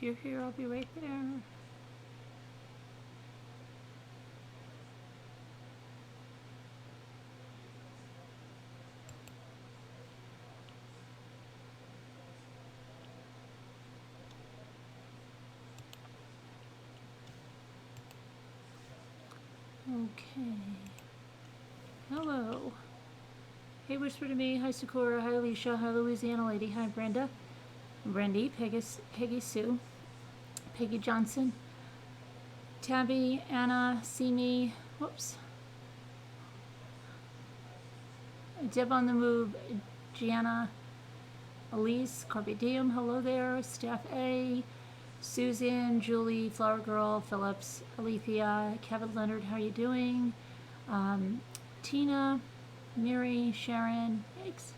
If you're here, I'll be right there. Okay. Hello. Hey, whisper to me. Hi, Sakura. Hi, Alicia. Hi, Louisiana lady. Hi, Brenda. Brandy. Peggy Sue. Peggy Johnson. Tabby. Anna. Simi. Whoops. Deb on the move. Gianna. Elise. Carpe Diem. Hello there. Staff A. Susan, Julie, Flower Girl, Phillips, Alethea, Kevin Leonard, how are you doing? Tina, Mary, Sharon, thanks.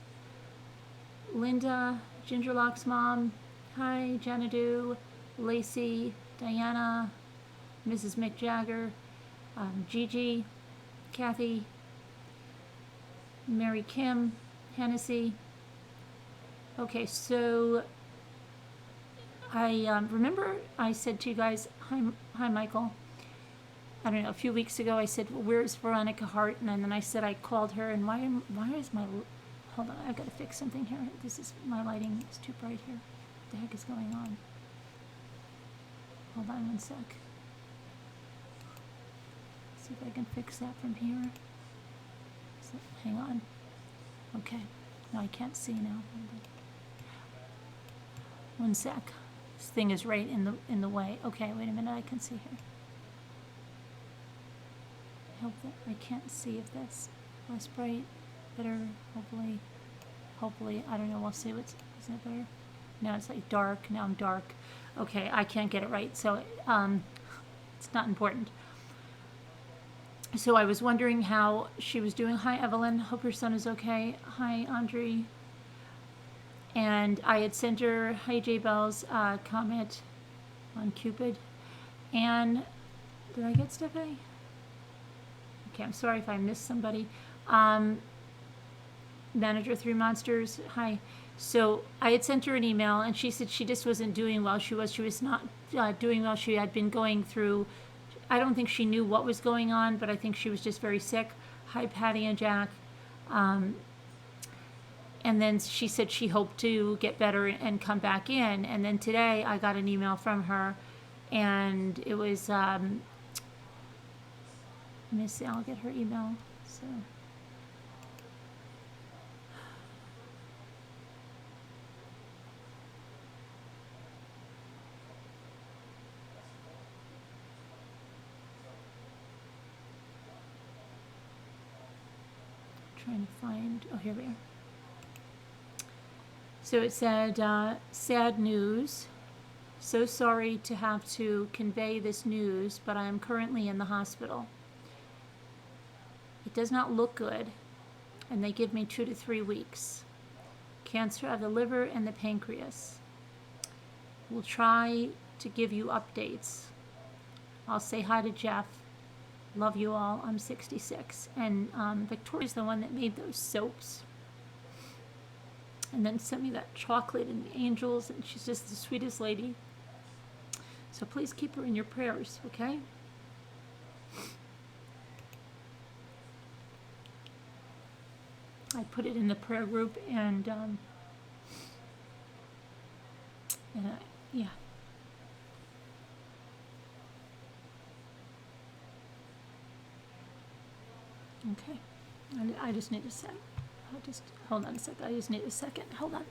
Linda, Gingerlock's mom, hi, Janadu, Lacey, Diana, Mrs. Mick Jagger, Gigi, Kathy, Mary Kim, Hennessy. Okay, so I remember I said to you guys, hi Michael. I don't know, a few weeks ago I said, well, where's Veronica Hart? And then I said I called her, and why is my, hold on, I've got to fix something here. My lighting is too bright here. What the heck is going on? Hold on one sec. See if I can fix that from here. So, hang on. Okay, no, I can't see now. One sec. This thing is right in the way. Okay, wait a minute, I can see here. I hope that I can't see if that's less bright, better, hopefully, I don't know, we'll see is that better? Now it's like dark, now I'm dark. Okay, I can't get it right, so it's not important. So I was wondering how she was doing. Hi Evelyn, hope your son is okay. Hi Andre. And I had sent her, hi J Bell's comment on Cupid. And did I get Stephanie? Okay, I'm sorry if I missed somebody. Manager 3 Monsters, hi. So I had sent her an email, and she said she just wasn't doing well. She was not doing well. She had been going through, I don't think she knew what was going on, but I think she was just very sick. Hi Patty and Jack. And then she said she hoped to get better and come back in. And then today I got an email from her, and it was, let me see, I'll get her email. So, trying to find, oh, here we are. So it said, sad news. So sorry to have to convey this news, but I am currently in the hospital. It does not look good, and they give me 2 to 3 weeks. Cancer of the liver and the pancreas. We'll try to give you updates. I'll say hi to Jeff. Love you all. I'm 66. And Victoria's the one that made those soaps. And then sent me that chocolate and the angels, and she's just the sweetest lady. So please keep her in your prayers, okay? I put it in the prayer group, and yeah. Okay. I just need a sec. Hold on a sec. I just need a second. Hold on.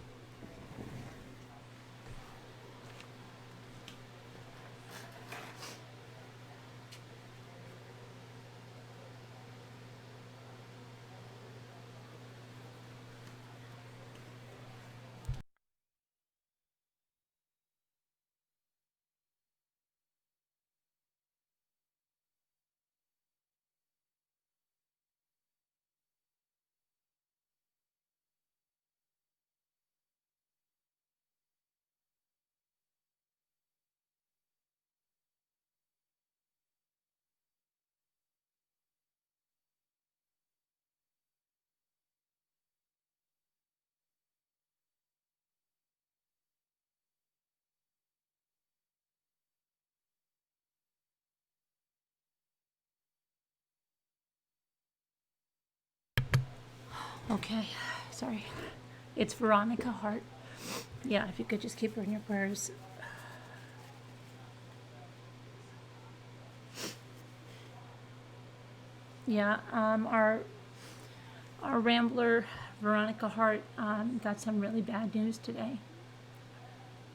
Okay, sorry. It's Veronica Hart. Yeah, if you could just keep her in your prayers. Yeah, our Rambler Veronica Hart got some really bad news today.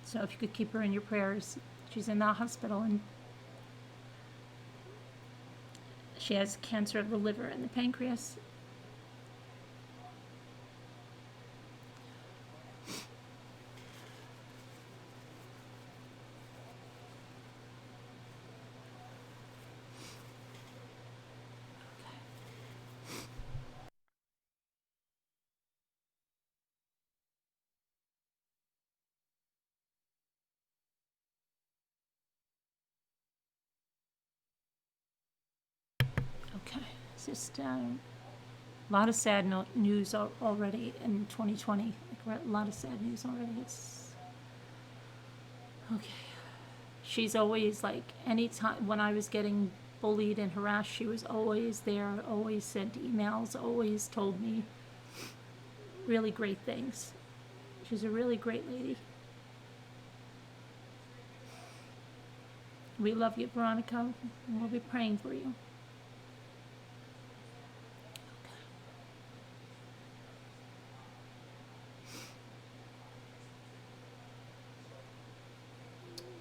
So if you could keep her in your prayers. She's in the hospital and she has cancer of the liver and the pancreas. Okay, it's just a lot of sad news already in 2020. Like, we're at a lot of sad news already. It's okay. She's always like, anytime when I was getting bullied and harassed, she was always there, always sent emails, always told me really great things. She's a really great lady. We love you, Veronica, and we'll be praying for you.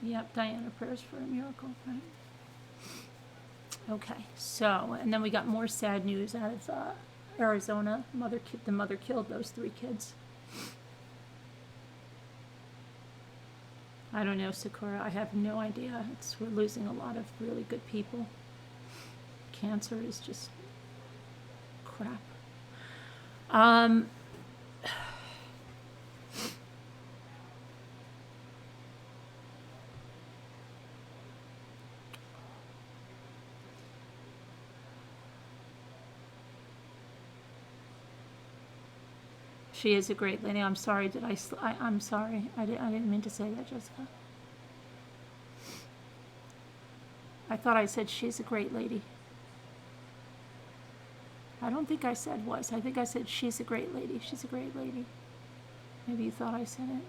Yep, Diana, prayers for a miracle, right? Okay, so, and then we got more sad news out of Arizona. The mother killed those 3 kids. I don't know, Sakura. I have no idea. We're losing a lot of really good people. Cancer is just crap. She is a great lady. I'm sorry. I'm sorry. I didn't mean to say that, Jessica. I thought I said she's a great lady. I don't think I said was. I think I said she's a great lady. She's a great lady. Maybe you thought I said it.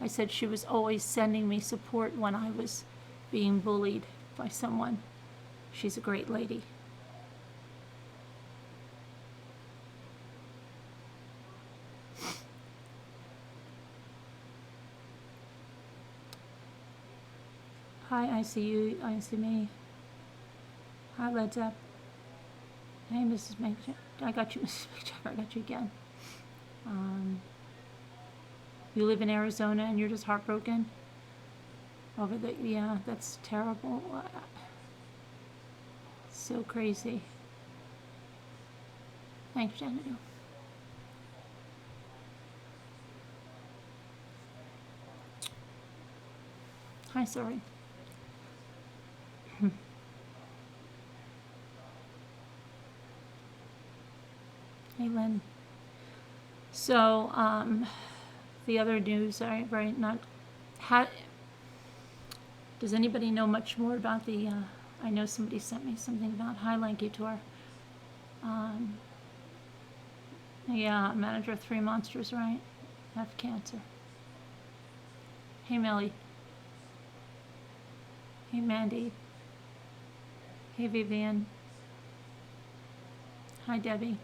I said she was always sending me support when I was being bullied by someone. She's a great lady. Hi, I see you. I see me. Hi, Led Zepp. Hey, Mrs. McJack. I got you, Mrs. McJack. I got you again. You live in Arizona and you're just heartbroken over the, yeah, that's terrible. So crazy. Thanks, Xanadu. Hi, sorry. Hey, Lynn. So, the other news, right, not, does anybody know much more about the, I know somebody sent me something about High Lanky Tour. Yeah, manager of 3 Monsters, right? Have cancer. Hey, Millie. Hey, Mandy. Hey, Vivian. Hi, Debbie.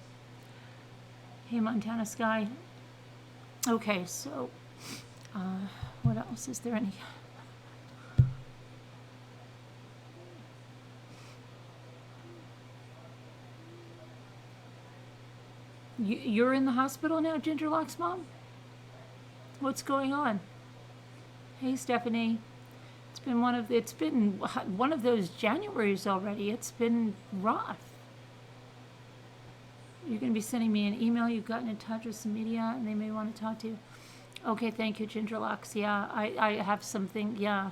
Hey, Montana Sky. Okay, so, what else? Is there any? You're in the hospital now, Gingerlock's mom? What's going on? Hey, Stephanie. It's been one of those Januaries already. It's been rough. You're going to be sending me an email. You've gotten in touch with some media, and they may want to talk to you. Okay, thank you, Gingerlocks. Yeah, I have something. Yeah,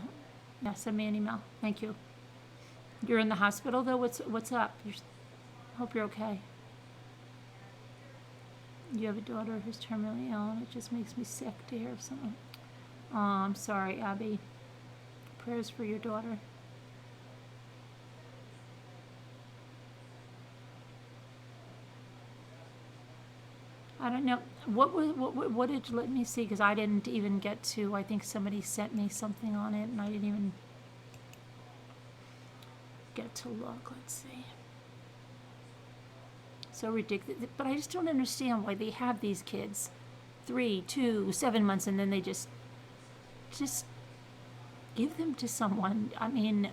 send me an email. Thank you. You're in the hospital though. What's up? Hope you're okay. You have a daughter who's terminally ill, and it just makes me sick to hear of something. Oh, I'm sorry, Abby. Prayers for your daughter. I don't know. What did, let me see, because I didn't even get to, I think somebody sent me something on it, and I didn't even get to look. Let's see. So ridiculous. But I just don't understand why they have these kids 3, 2, 7 months, and then they just give them to someone. I mean,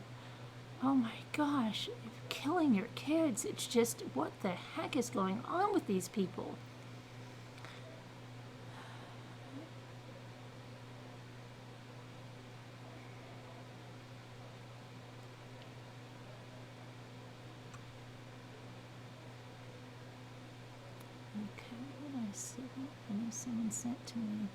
oh my gosh, you're killing your kids. It's just, what the heck is going on with these people? Okay, what did I see? I know someone sent to me.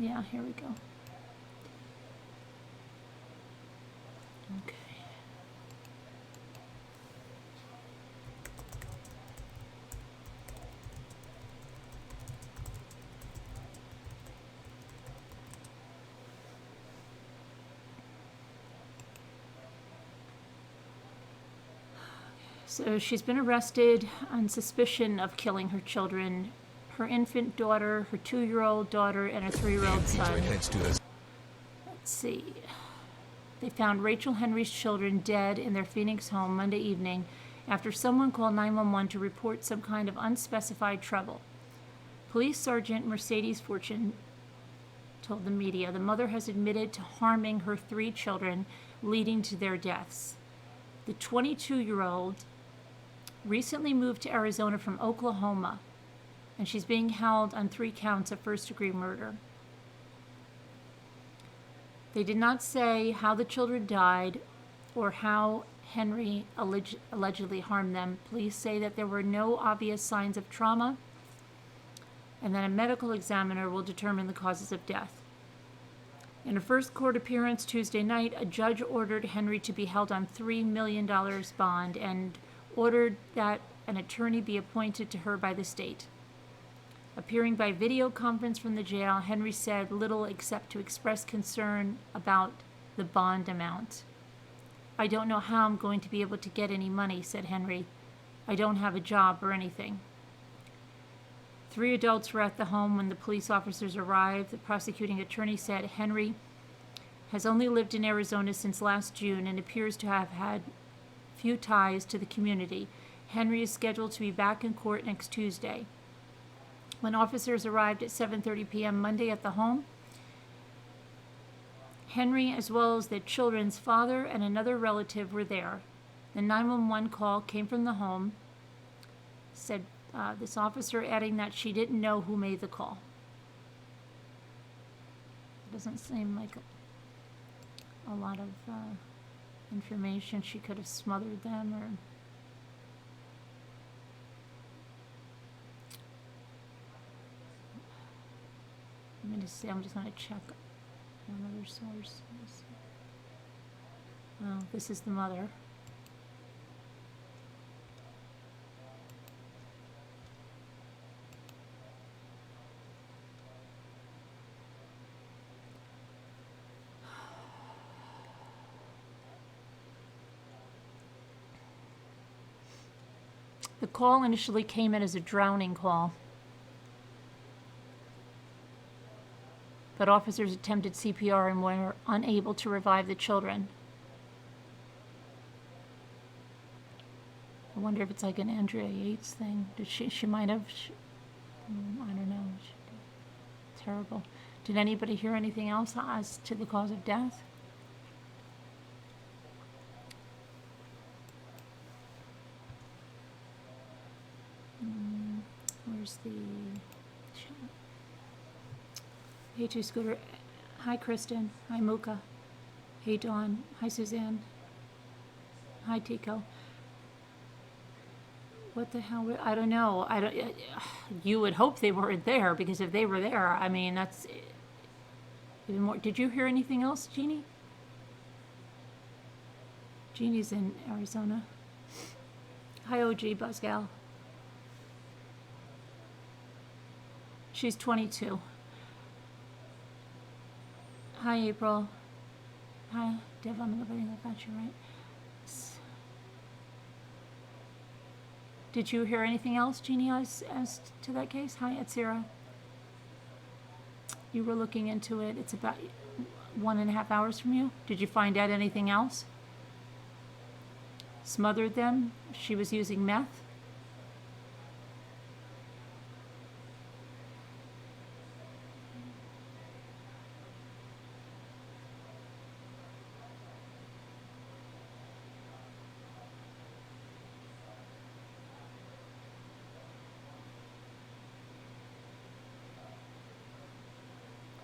Yeah, here we go. Okay. So she's been arrested on suspicion of killing her children, her infant daughter, her 2-year-old daughter, and her 3-year-old son. Let's see. They found Rachel Henry's children dead in their Phoenix home Monday evening after someone called 911 to report some kind of unspecified trouble. Police Sergeant Mercedes Fortune told the media the mother has admitted to harming her 3 children, leading to their deaths. The 22-year-old recently moved to Arizona from Oklahoma, and she's being held on 3 counts of first-degree murder. They did not say how the children died or how Henry allegedly harmed them. Police say that there were no obvious signs of trauma and that a medical examiner will determine the causes of death. In a first court appearance Tuesday night, a judge ordered Henry to be held on $3 million bond and ordered that an attorney be appointed to her by the state. Appearing by video conference from the jail, Henry said little except to express concern about the bond amount. "I don't know how I'm going to be able to get any money," said Henry. "I don't have a job or anything." 3 adults were at the home when the police officers arrived. The prosecuting attorney said Henry has only lived in Arizona since last June and appears to have had few ties to the community. Henry is scheduled to be back in court next Tuesday. When officers arrived at 7:30 p.m. Monday at the home, Henry, as well as the children's father and another relative, were there. The 911 call came from the home, said this officer, adding that she didn't know who made the call. It doesn't seem like a lot of information. She could have smothered them or... I'm just going to check another source. Oh, this is the mother. The call initially came in as a drowning call, but officers attempted CPR and were unable to revive the children. I wonder if it's like an Andrea Yates thing. She might have, I don't know. Terrible. Did anybody hear anything else as to the cause of death? Where's the... Hey, Two Scooter. Hi, Kristen. Hi, Mocha. Hey, Dawn. Hi, Suzanne. Hi, Tico. What the hell? I don't know. You would hope they weren't there, because if they were there, I mean, that's even more. Did you hear anything else, Jeannie? Jeannie's in Arizona. Hi, OG Buzzgal. She's 22. Hi, April. Hi, Dev. I'm looking at that. You're right. Did you hear anything else, Jeannie, as to that case? Hi, it's Sarah. You were looking into it. It's about 1.5 hours from you. Did you find out anything else? Smothered them. She was using meth.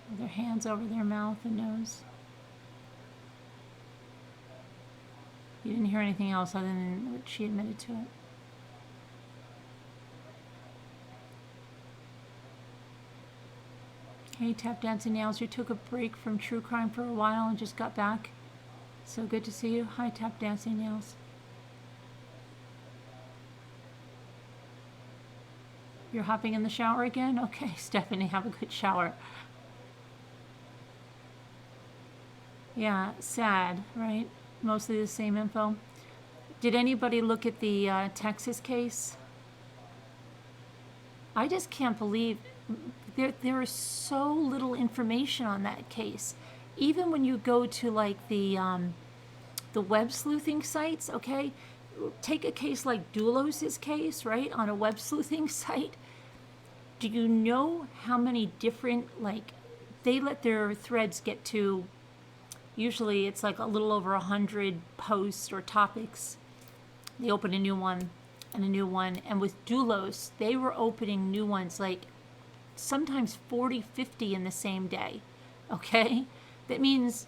With their hands over their mouth and nose. You didn't hear anything else other than what she admitted to it. Hey, Tap Dancing Nails, you took a break from true crime for a while and just got back. So good to see you. Hi, Tap Dancing Nails. You're hopping in the shower again? Okay, Stephanie, have a good shower. Yeah, sad, right? Mostly the same info. Did anybody look at the Texas case? I just can't believe there is so little information on that case. Even when you go to like the web sleuthing sites, okay? Take a case like Doulos' case, right? On a web sleuthing site. Do you know how many different, like, they let their threads get to, usually it's like a little over 100 posts or topics. They open a new one and a new one. And with Doulos, they were opening new ones like sometimes 40, 50 in the same day. Okay? That means,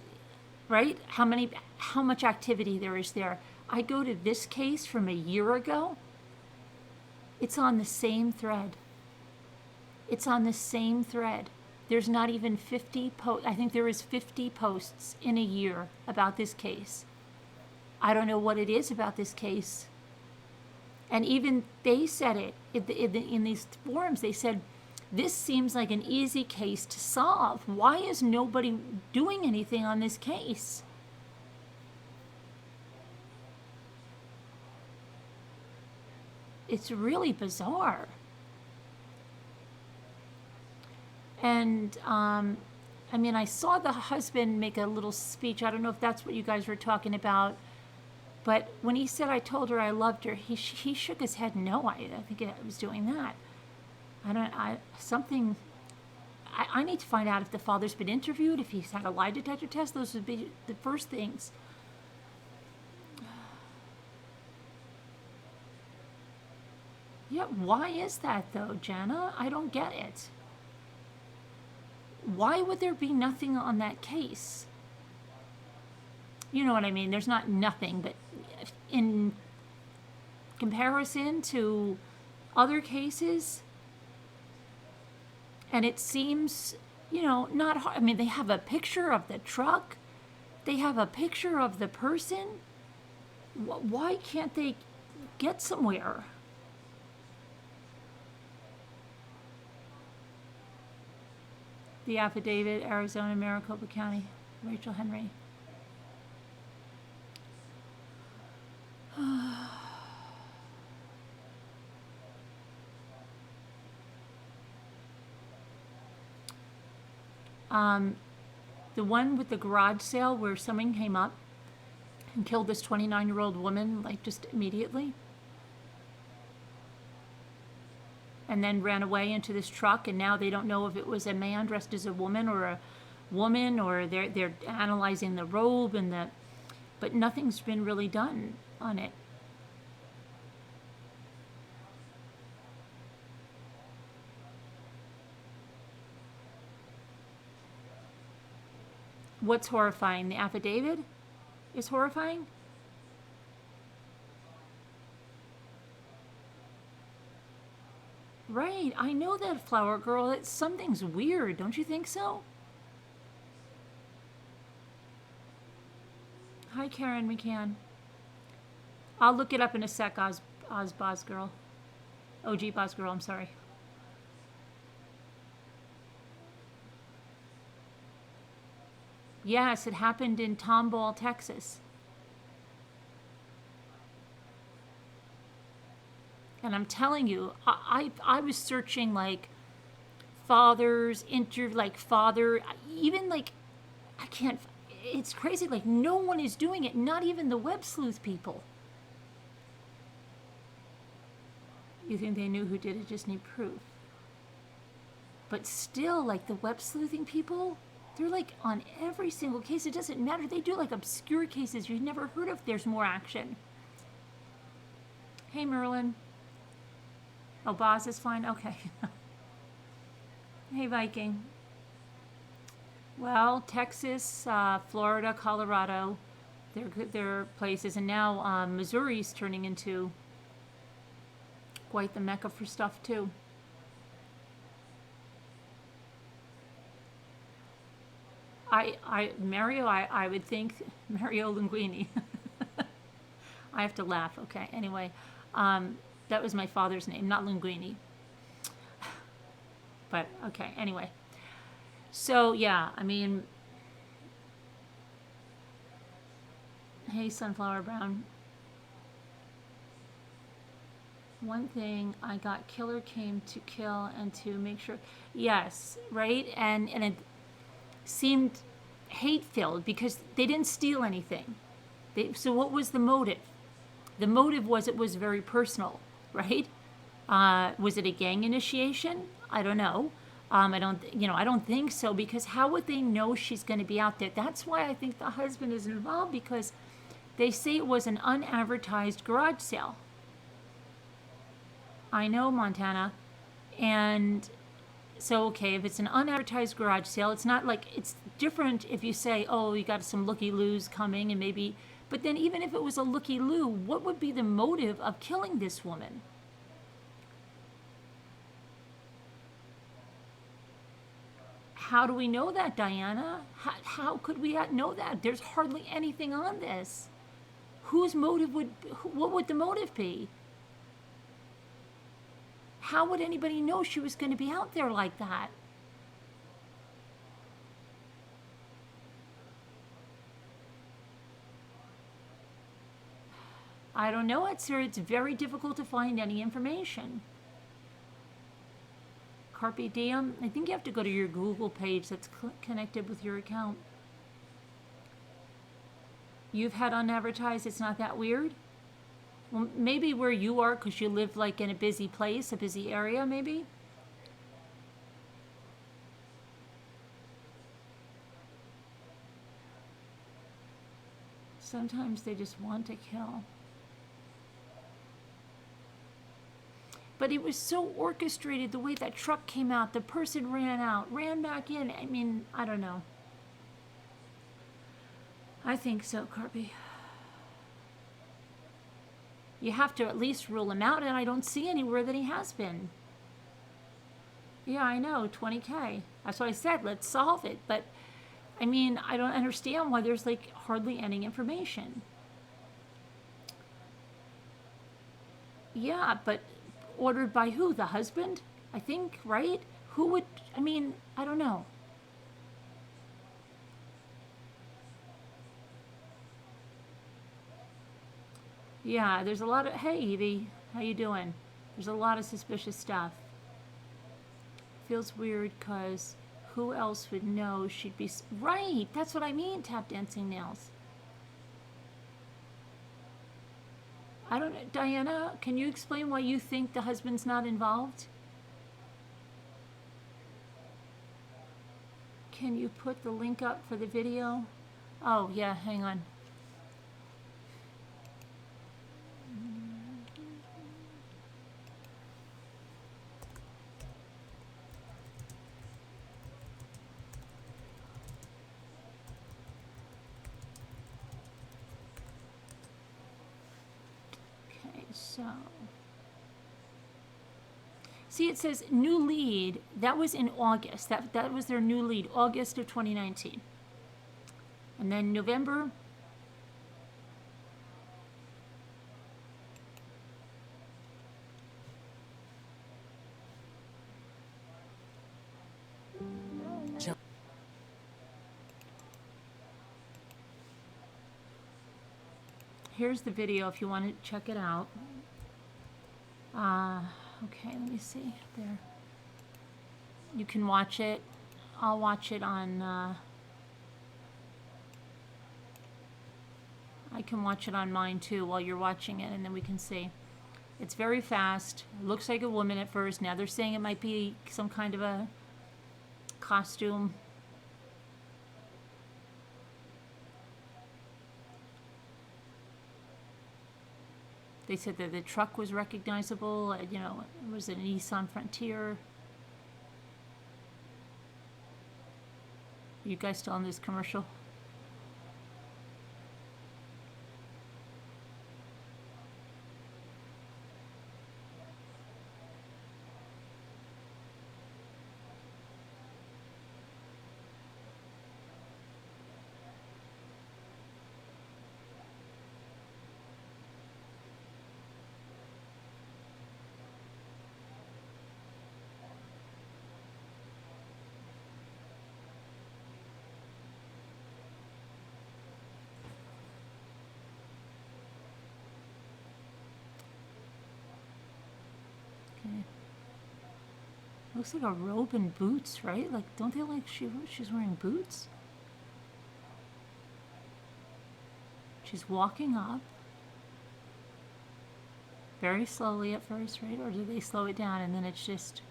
right? How much activity there is there. I go to this case from a year ago. It's on the same thread. It's on the same thread. There's not even 50 posts. I think there is 50 posts in a year about this case. I don't know what it is about this case. And even they said it in these forums. They said, this seems like an easy case to solve. Why is nobody doing anything on this case? It's really bizarre. And, I mean, I saw the husband make a little speech. I don't know if that's what you guys were talking about. But when he said, I told her I loved her, he shook his head no. I think I was doing that. I need to find out if the father's been interviewed, if he's had a lie detector test. Those would be the first things. Yeah, why is that though, Jenna? I don't get it. Why would there be nothing on that case? You know what I mean? There's not nothing, but in comparison to other cases, and it seems, not hard. I mean, they have a picture of the truck. They have a picture of the person. Why can't they get somewhere? The affidavit, Arizona, Maricopa County, Rachel Henry. The one with the garage sale where someone came up and killed this 29-year-old woman, like just immediately. And then ran away into this truck, and now they don't know if it was a man dressed as a woman, or they're analyzing the robe but nothing's been really done on it. What's horrifying? The affidavit is horrifying? Right, I know that, Flower Girl. Something's weird, don't you think so? Hi, Karen McCann. I'll look it up in a sec, Boz Girl. OG Boz Girl, I'm sorry. Yes, it happened in Tomball, Texas. And I'm telling you, I was searching like fathers, father, even like, I can't, it's crazy. Like, no one is doing it, not even the web sleuth people. You think they knew who did it, just need proof. But still, like, the web sleuthing people, they're like on every single case. It doesn't matter. They do like obscure cases you've never heard of. There's more action. Hey, Merlin. Oh, Boz is fine? Okay. Hey, Viking. Well, Texas, Florida, Colorado, they're places. And now Missouri's turning into quite the mecca for stuff, too. I would think Mario Linguini. I have to laugh. Okay. Anyway, that was my father's name, not Linguini. But okay. Anyway, so yeah, I mean, hey, Sunflower Brown. One thing I got, killer came to kill and to make sure. Yes, right, and it seemed hate-filled because they didn't steal anything. So what was the motive? The motive was it was very personal, right? Was it a gang initiation? I don't know. I don't think so, because how would they know she's going to be out there? That's why I think the husband is involved, because they say it was an unadvertised garage sale. I know, Montana. And so, okay, if it's an unadvertised garage sale, it's not like, it's different if you say, oh, you got some looky-loos coming and maybe, but then even if it was a looky-loo, what would be the motive of killing this woman? How do we know that, Diana? How could we not know that? There's hardly anything on this. What would the motive be? How would anybody know she was going to be out there like that? I don't know, sir. It's very difficult to find any information. Carpe Diem, I think you have to go to your Google page that's connected with your account. You've had unadvertised, it's not that weird? Well, maybe where you are, because you live like in a busy place, a busy area, maybe? Sometimes they just want to kill. But it was so orchestrated, the way that truck came out, the person ran out, ran back in. I mean, I don't know. I think so, Carpy. You have to at least rule him out, and I don't see anywhere that he has been. Yeah, I know, 20K. That's what I said, let's solve it. But, I mean, I don't understand why there's, like, hardly any information. Yeah, but ordered by who? The husband? I think, right? Who would, I mean, I don't know. Yeah, there's a lot of, hey Evie, how you doing? There's a lot of suspicious stuff. Feels weird because who else would know she'd be, right, that's what I mean, tap dancing nails. I don't know, Diana, can you explain why you think the husband's not involved? Can you put the link up for the video? Oh, yeah, hang on. So, see, it says new lead. That was in August. That was their new lead, August of 2019. And then November. here's the video if you want to check it out. Okay, let me see there. You can watch it. I'll watch it on, I can watch it on mine too while you're watching it, and then we can see. It's very fast. It looks like a woman at first. Now they're saying it might be some kind of a costume. They said that the truck was recognizable. You know, it was a Nissan Frontier. You guys still on this commercial? Looks like a robe and boots, right? Like, don't they like she's wearing boots? She's walking up. Very slowly at first, right? Or do they slow it down and then it's just...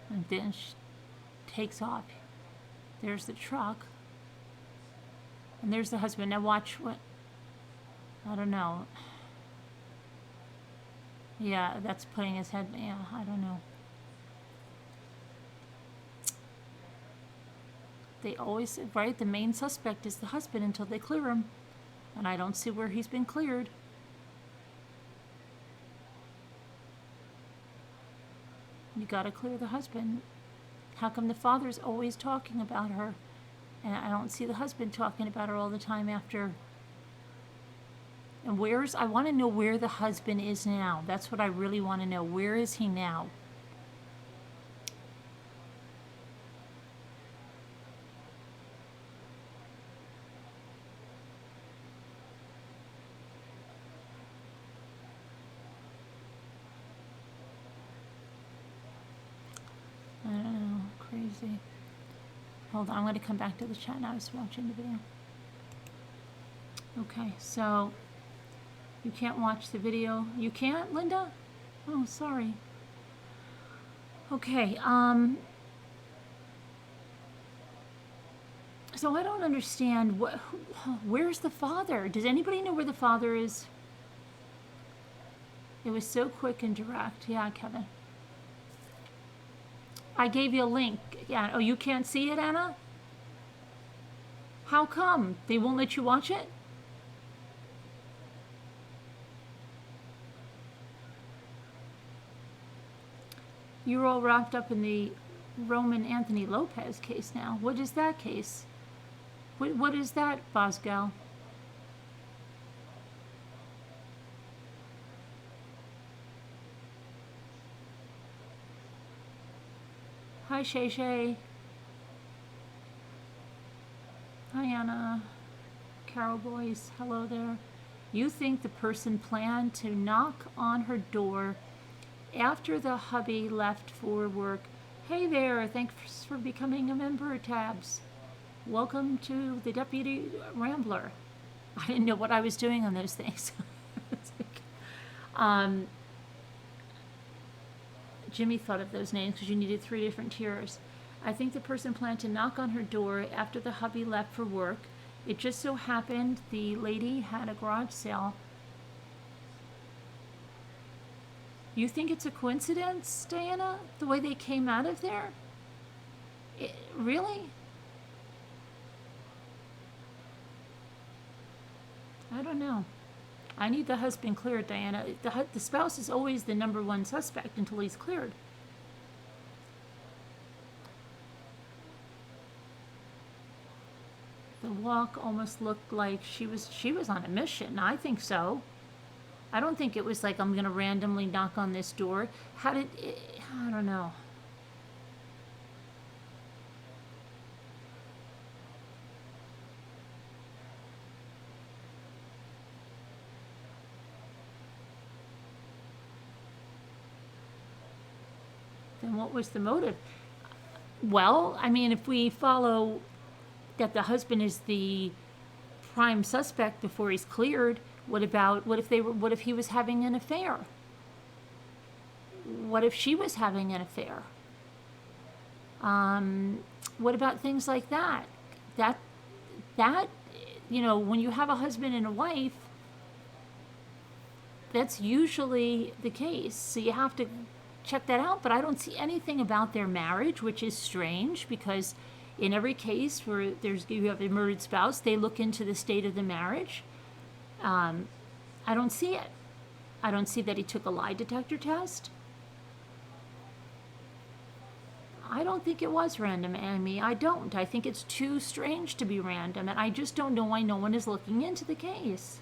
And then she takes off. There's the truck. And there's the husband. Now watch what... I don't know. Yeah, that's putting his head... Yeah, I don't know. They always... Right? The main suspect is the husband until they clear him. And I don't see where he's been cleared. You gotta clear the husband. How come the father's always talking about her? And I don't see the husband talking about her all the time after. And I want to know where the husband is now. That's what I really want to know. Where is he now? I don't know. Crazy. Hold on, I'm going to come back to the chat now. I was watching the video. Okay, so you can't watch the video. You can't, Linda? Oh, sorry. Okay, so I don't understand. Where's the father? Does anybody know where the father is? It was so quick and direct. Yeah, Kevin. I gave you a link. Yeah. Oh, you can't see it, Anna? How come? They won't let you watch it? You're all wrapped up in the Roman Anthony Lopez case now. What is that case? What is that, Bosgal? Hi, Shay Shay. Hi, Anna. Carol Boys, hello there. You think the person planned to knock on her door after the hubby left for work? Hey there, thanks for becoming a member, Tabs. Welcome to the Deputy Rambler. I didn't know what I was doing on those things. Jimmy thought of those names because you needed 3 different tiers. I think the person planned to knock on her door after the hubby left for work. It just so happened the lady had a garage sale. You think it's a coincidence, Diana, the way they came out of there? Really? I don't know. I need the husband cleared, Diana. The spouse is always the number 1 suspect until he's cleared. The walk almost looked like she was on a mission. I think so. I don't think it was like I'm going to randomly knock on this door. I don't know. Then what was the motive? Well, I mean, if we follow that the husband is the prime suspect before he's cleared, what if he was having an affair? What if she was having an affair? What about things like that? That, when you have a husband and a wife, that's usually the case. So you have to check that out. But I don't see anything about their marriage, which is strange because in every case where you have a murdered spouse, they look into the state of the marriage. I don't see it. I don't see that he took a lie detector test. I don't think it was random, Amy. I don't. I think it's too strange to be random, and I just don't know why no one is looking into the case.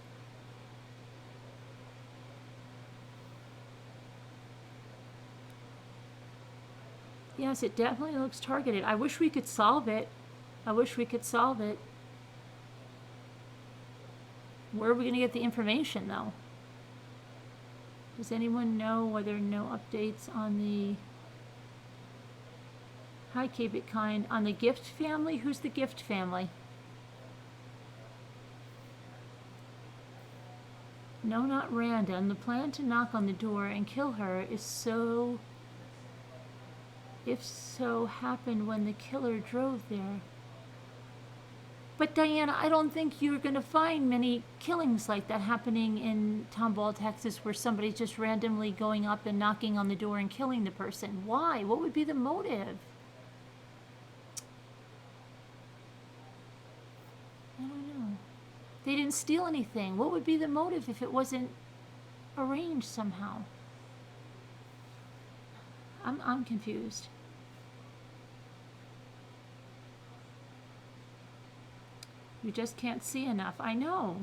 Yes, it definitely looks targeted. I wish we could solve it. I wish we could solve it. Where are we going to get the information, though? Does anyone know whether no updates on the... Hi, Keep It Kind. On the Gift family? Who's the Gift family? No, not random. The plan to knock on the door and kill her is so... If so, happened when the killer drove there. But Diana, I don't think you're going to find many killings like that happening in Tomball, Texas, where somebody's just randomly going up and knocking on the door and killing the person. Why? What would be the motive? I don't know. They didn't steal anything. What would be the motive if it wasn't arranged somehow? I'm confused. You just can't see enough. I know.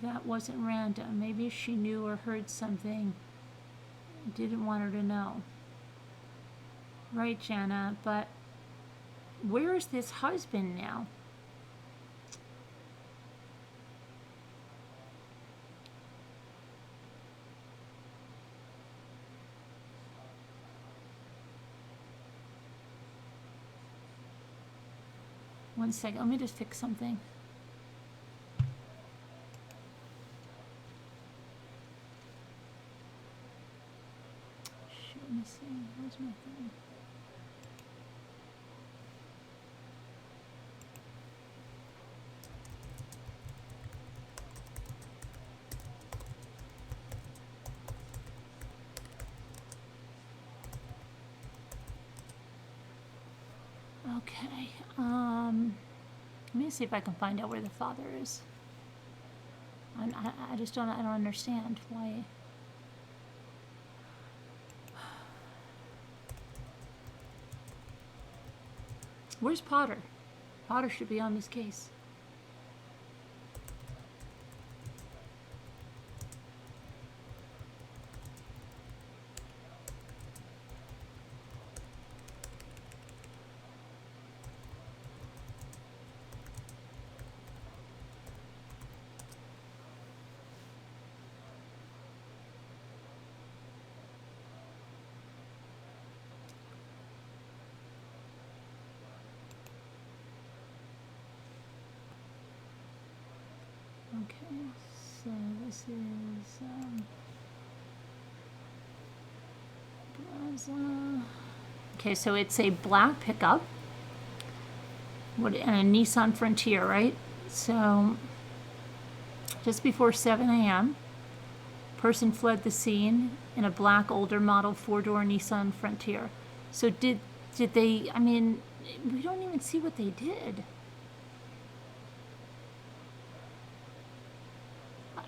That wasn't random. Maybe she knew or heard something. Didn't want her to know. Right, Jana, but where is this husband now? One second, let me just fix something. Shoot, let me see, where's my thing? Okay, let me see if I can find out where the father is. I just don't understand why. Where's Potter? Potter should be on this case. Okay, so this is Barraza. Okay, so it's a black pickup. And a Nissan Frontier, right? So just before 7 a.m., person fled the scene in a black older model 4-door Nissan Frontier. So did they? I mean, we don't even see what they did.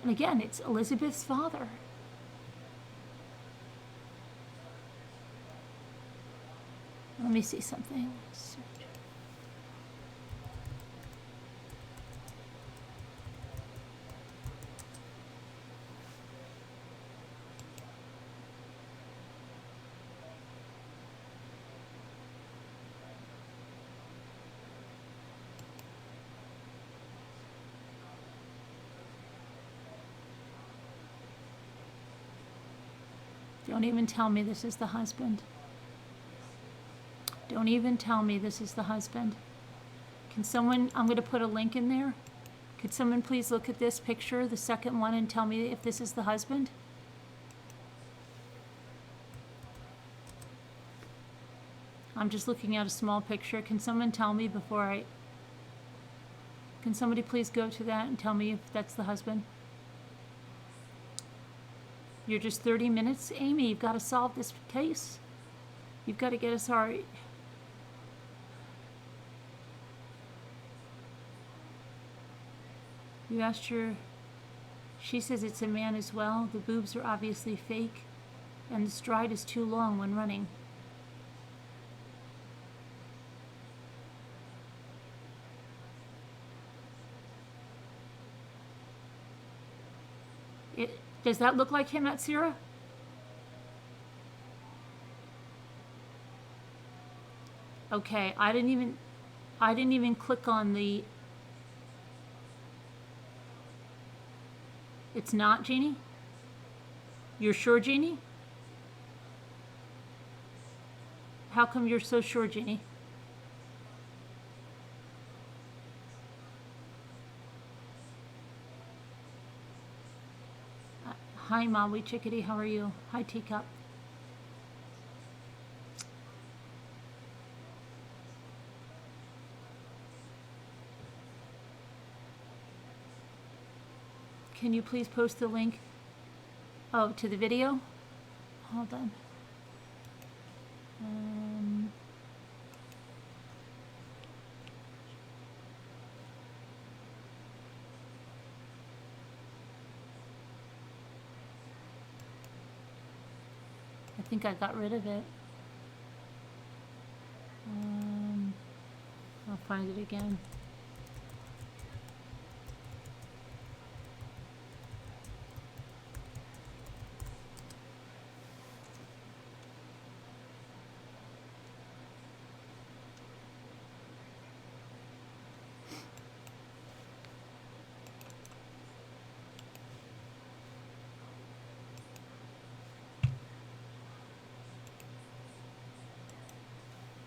And again, it's Elizabeth's father. Let me see something. Don't even tell me this is the husband. Don't even tell me this is the husband. Can someone, I'm going to put a link in there. Could someone please look at this picture, the second one, and tell me if this is the husband? I'm just looking at a small picture. Can someone tell me before I... Can somebody please go to that and tell me if that's the husband? You're just 30 minutes? Amy, you've got to solve this case. You've got to get us our... You asked her... She says it's a man as well. The boobs are obviously fake. And the stride is too long when running. Does that look like him, Atsira? Okay, I didn't even click on the... It's not, Jeannie? You're sure, Jeannie? How come you're so sure, Jeannie? Hi, Maui Chickadee, how are you? Hi, Teacup. Can you please post the link? Oh, to the video? Hold on. I think I got rid of it. I'll find it again.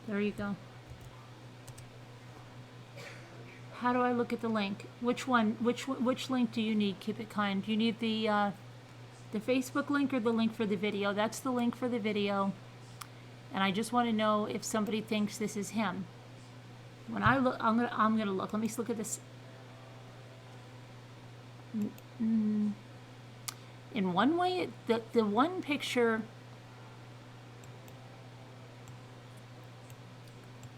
There you go. How do I look at the link? Which one? Which link do you need? Keep it kind. Do you need the Facebook link or the link for the video? That's the link for the video. And I just want to know if somebody thinks this is him. When I look, I'm gonna look. Let me look at this. In one way, the one picture.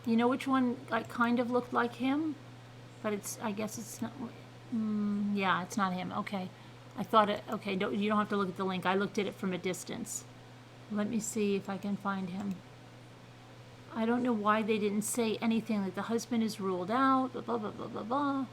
You know which one I kind of looked like him, but it's, I guess it's not, yeah, it's not him. Okay. I thought it, okay, you don't have to look at the link. I looked at it from a distance. Let me see if I can find him. I don't know why they didn't say anything like the husband is ruled out, blah, blah, blah, blah, blah, blah.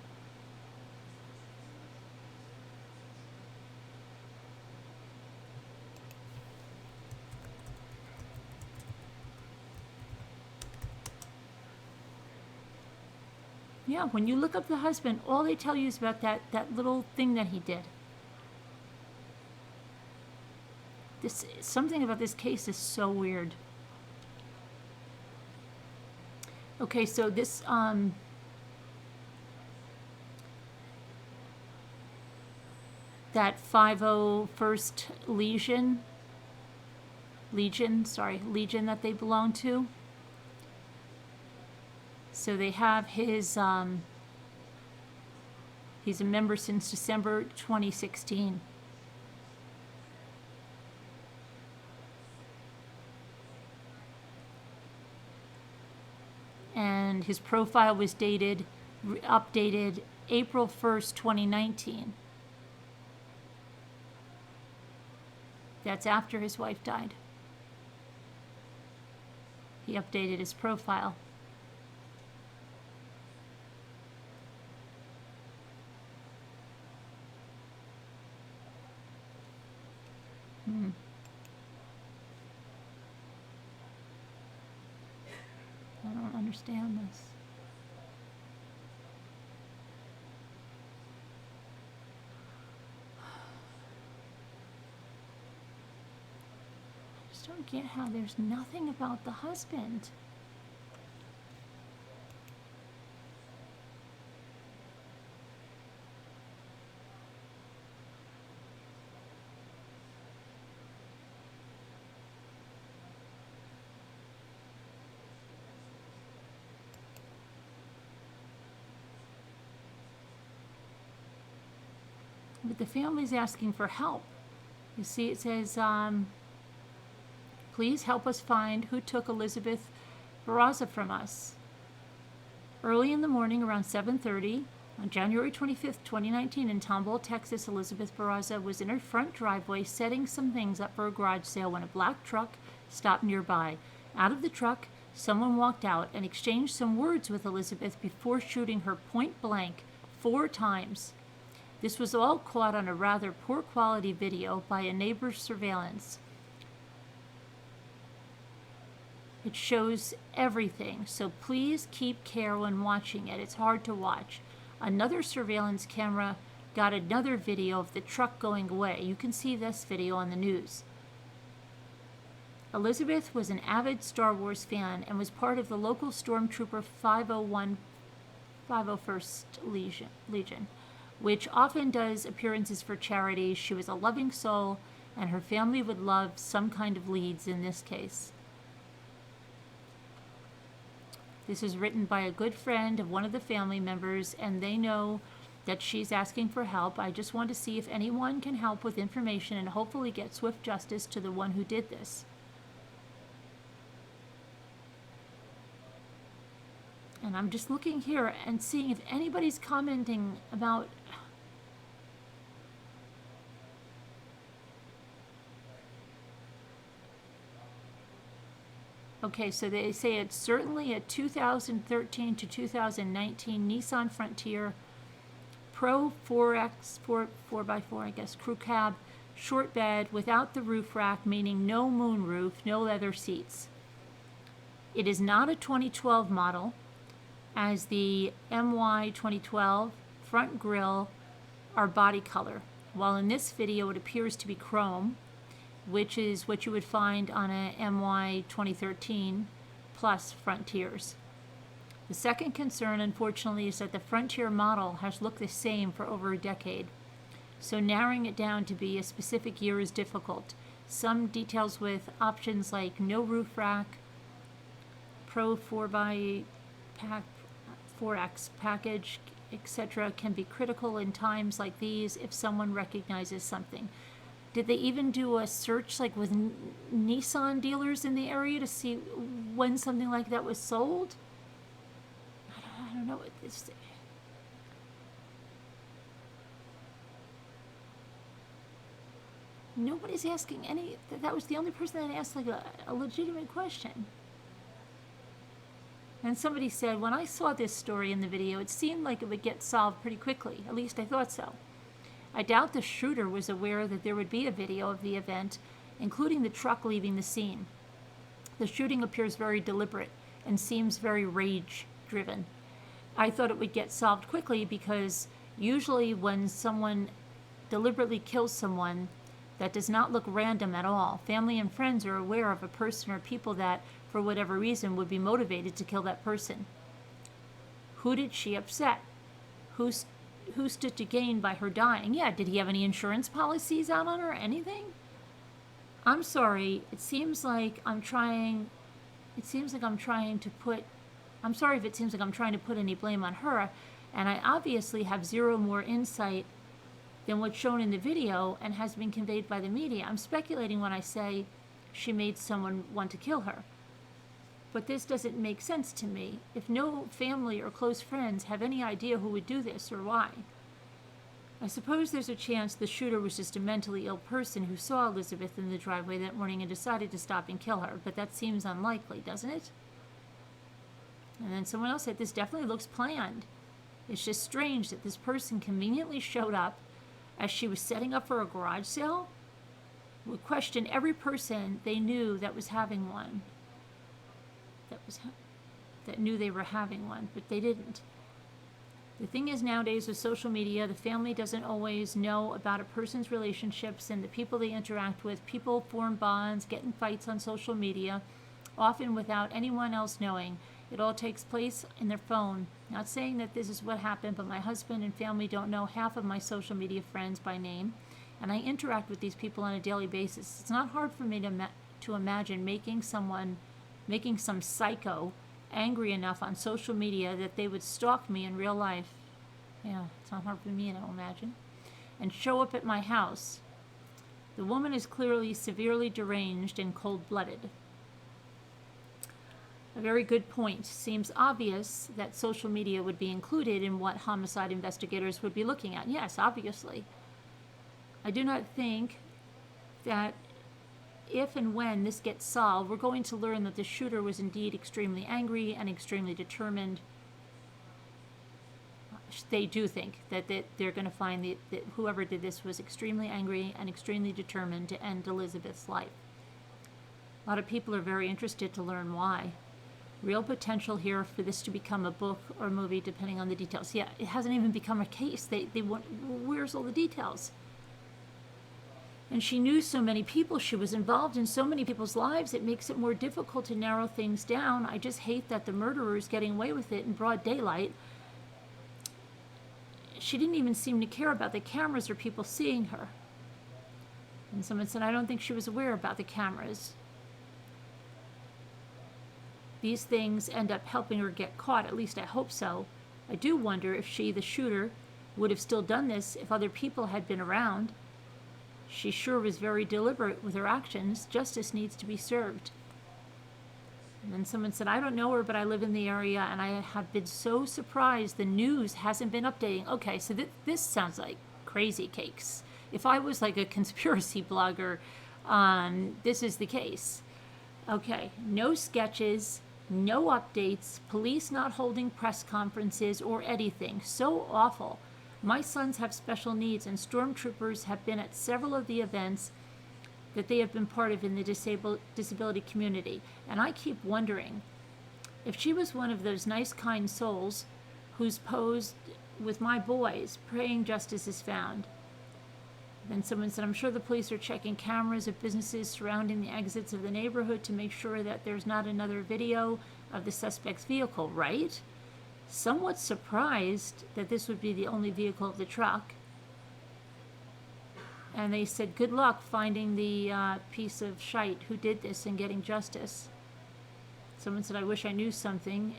Yeah, when you look up the husband, all they tell you is about that little thing that he did. Something about this case is so weird. Okay, so this, that 501st Legion that they belong to. So they have his, he's a member since December 2016. And his profile was updated April 1st, 2019. That's after his wife died. He updated his profile. I don't understand this. just don't get how there's nothing about the husband. But the family's asking for help. You see, it says, please help us find who took Elizabeth Barraza from us. Early in the morning, around 7:30, on January 25th, 2019, in Tomball, Texas, Elizabeth Barraza was in her front driveway setting some things up for a garage sale when a black truck stopped nearby. Out of the truck, someone walked out and exchanged some words with Elizabeth before shooting her point blank 4 times. This was all caught on a rather poor quality video by a neighbor's surveillance. It shows everything, so please keep care when watching it. It's hard to watch. Another surveillance camera got another video of the truck going away. You can see this video on the news. Elizabeth was an avid Star Wars fan and was part of the local Stormtrooper 501st Legion, which often does appearances for charity. She was a loving soul, and her family would love some kind of leads in this case. This is written by a good friend of one of the family members, and they know that she's asking for help. I just want to see if anyone can help with information and hopefully get swift justice to the one who did this. And I'm just looking here and seeing if anybody's commenting about okay, so they say it's certainly a 2013 to 2019 Nissan Frontier Pro 4x4x4, I guess, crew cab, short bed without the roof rack, meaning no moonroof, no leather seats. It is not a 2012 model, as the MY 2012 front grille are body color, while in this video it appears to be chrome, which is what you would find on a MY 2013 plus Frontiers. The second concern, unfortunately, is that the Frontier model has looked the same for over a decade, so narrowing it down to be a specific year is difficult. Some details with options like no roof rack, Pro 4x4X package, etc. can be critical in times like these if someone recognizes something. Did they even do a search like with Nissan dealers in the area to see when something like that was sold? I don't know what this. Nobody's asking any. That was the only person that asked like a legitimate question. And somebody said, when I saw this story in the video, it seemed like it would get solved pretty quickly. At least I thought so. I doubt the shooter was aware that there would be a video of the event, including the truck leaving the scene. The shooting appears very deliberate and seems very rage-driven. I thought it would get solved quickly because usually when someone deliberately kills someone, that does not look random at all. Family and friends are aware of a person or people that, for whatever reason, would be motivated to kill that person. Who did she upset? Who stood to gain by her dying? Yeah, did he have any insurance policies out on her? Anything? I'm sorry. I'm sorry if it seems like I'm trying to put any blame on her, and I obviously have zero more insight than what's shown in the video and has been conveyed by the media. I'm speculating when I say she made someone want to kill her. But this doesn't make sense to me if no family or close friends have any idea who would do this or why. I suppose there's a chance the shooter was just a mentally ill person who saw Elizabeth in the driveway that morning and decided to stop and kill her, but that seems unlikely, doesn't it? And then someone else said, this definitely looks planned. It's just strange that this person conveniently showed up as she was setting up for a garage sale. Would question every person they knew that was having one. That knew they were having one, but they didn't. The thing is, nowadays with social media, the family doesn't always know about a person's relationships and the people they interact with. People form bonds, get in fights on social media, often without anyone else knowing. It all takes place in their phone. Not saying that this is what happened, but my husband and family don't know half of my social media friends by name, and I interact with these people on a daily basis. It's not hard for me to imagine making some psycho angry enough on social media that they would stalk me in real life. Yeah, it's not hard for me to imagine. And show up at my house. The woman is clearly severely deranged and cold-blooded. A very good point. Seems obvious that social media would be included in what homicide investigators would be looking at. Yes, obviously. I do not think that if and when this gets solved, we're going to learn that the shooter was indeed extremely angry and extremely determined. They do think that they're going to find that whoever did this was extremely angry and extremely determined to end Elizabeth's life. A lot of people are very interested to learn why. Real potential here for this to become a book or a movie, depending on the details. Yeah, it hasn't even become a case. They want, where's all the details? And she knew so many people. She was involved in so many people's lives. It makes it more difficult to narrow things down. I just hate that the murderer is getting away with it in broad daylight. She didn't even seem to care about the cameras or people seeing her. And someone said, I don't think she was aware about the cameras. These things end up helping her get caught. At least I hope so. I do wonder if she, the shooter, would have still done this if other people had been around. She sure was very deliberate with her actions. Justice needs to be served. And then someone said, I don't know her, but I live in the area, and I have been so surprised the news hasn't been updating. Okay, so this sounds like crazy cakes. If I was like a conspiracy blogger, this is the case. Okay, no sketches, no updates, police not holding press conferences or anything. So awful. My sons have special needs, and stormtroopers have been at several of the events that they have been part of in the disability community. And I keep wondering if she was one of those nice, kind souls who's posed with my boys praying justice is found. Then someone said, I'm sure the police are checking cameras of businesses surrounding the exits of the neighborhood to make sure that there's not another video of the suspect's vehicle, right? Somewhat surprised that this would be the only vehicle of the truck. And they said, good luck finding the piece of shite who did this and getting justice. Someone said, I wish I knew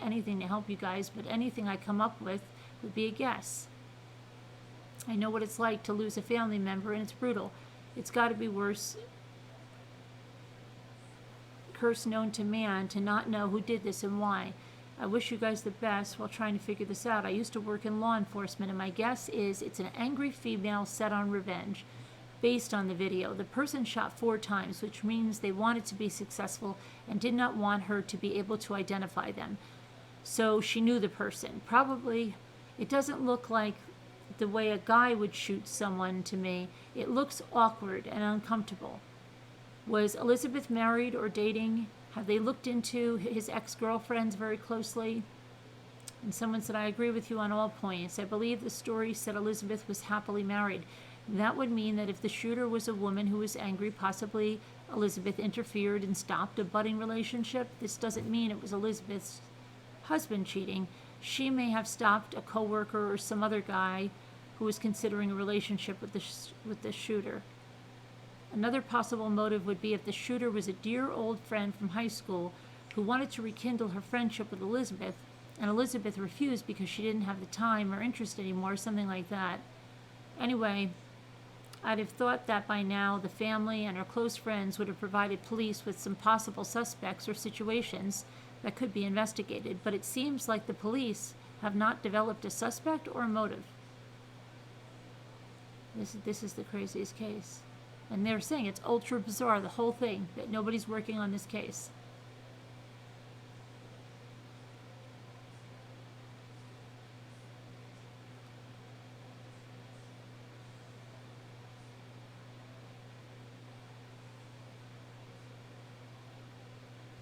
anything to help you guys, but anything I come up with would be a guess. I know what it's like to lose a family member, and it's brutal. It's got to be worse. Curse known to man to not know who did this and why. I wish you guys the best while trying to figure this out. I used to work in law enforcement, and my guess is it's an angry female set on revenge. Based on the video, the person shot 4 times, which means they wanted to be successful and did not want her to be able to identify them. So she knew the person. Probably, it doesn't look like the way a guy would shoot someone to me. It looks awkward and uncomfortable. Was Elizabeth married or dating? Have they looked into his ex-girlfriends very closely? And someone said, I agree with you on all points. I believe the story said Elizabeth was happily married. That would mean that if the shooter was a woman who was angry, possibly Elizabeth interfered and stopped a budding relationship. This doesn't mean it was Elizabeth's husband cheating. She may have stopped a coworker or some other guy who was considering a relationship with the shooter. Another possible motive would be if the shooter was a dear old friend from high school who wanted to rekindle her friendship with Elizabeth, and Elizabeth refused because she didn't have the time or interest anymore, something like that. Anyway, I'd have thought that by now the family and her close friends would have provided police with some possible suspects or situations that could be investigated, but it seems like the police have not developed a suspect or a motive. This is the craziest case. And they're saying it's ultra bizarre, the whole thing, that nobody's working on this case.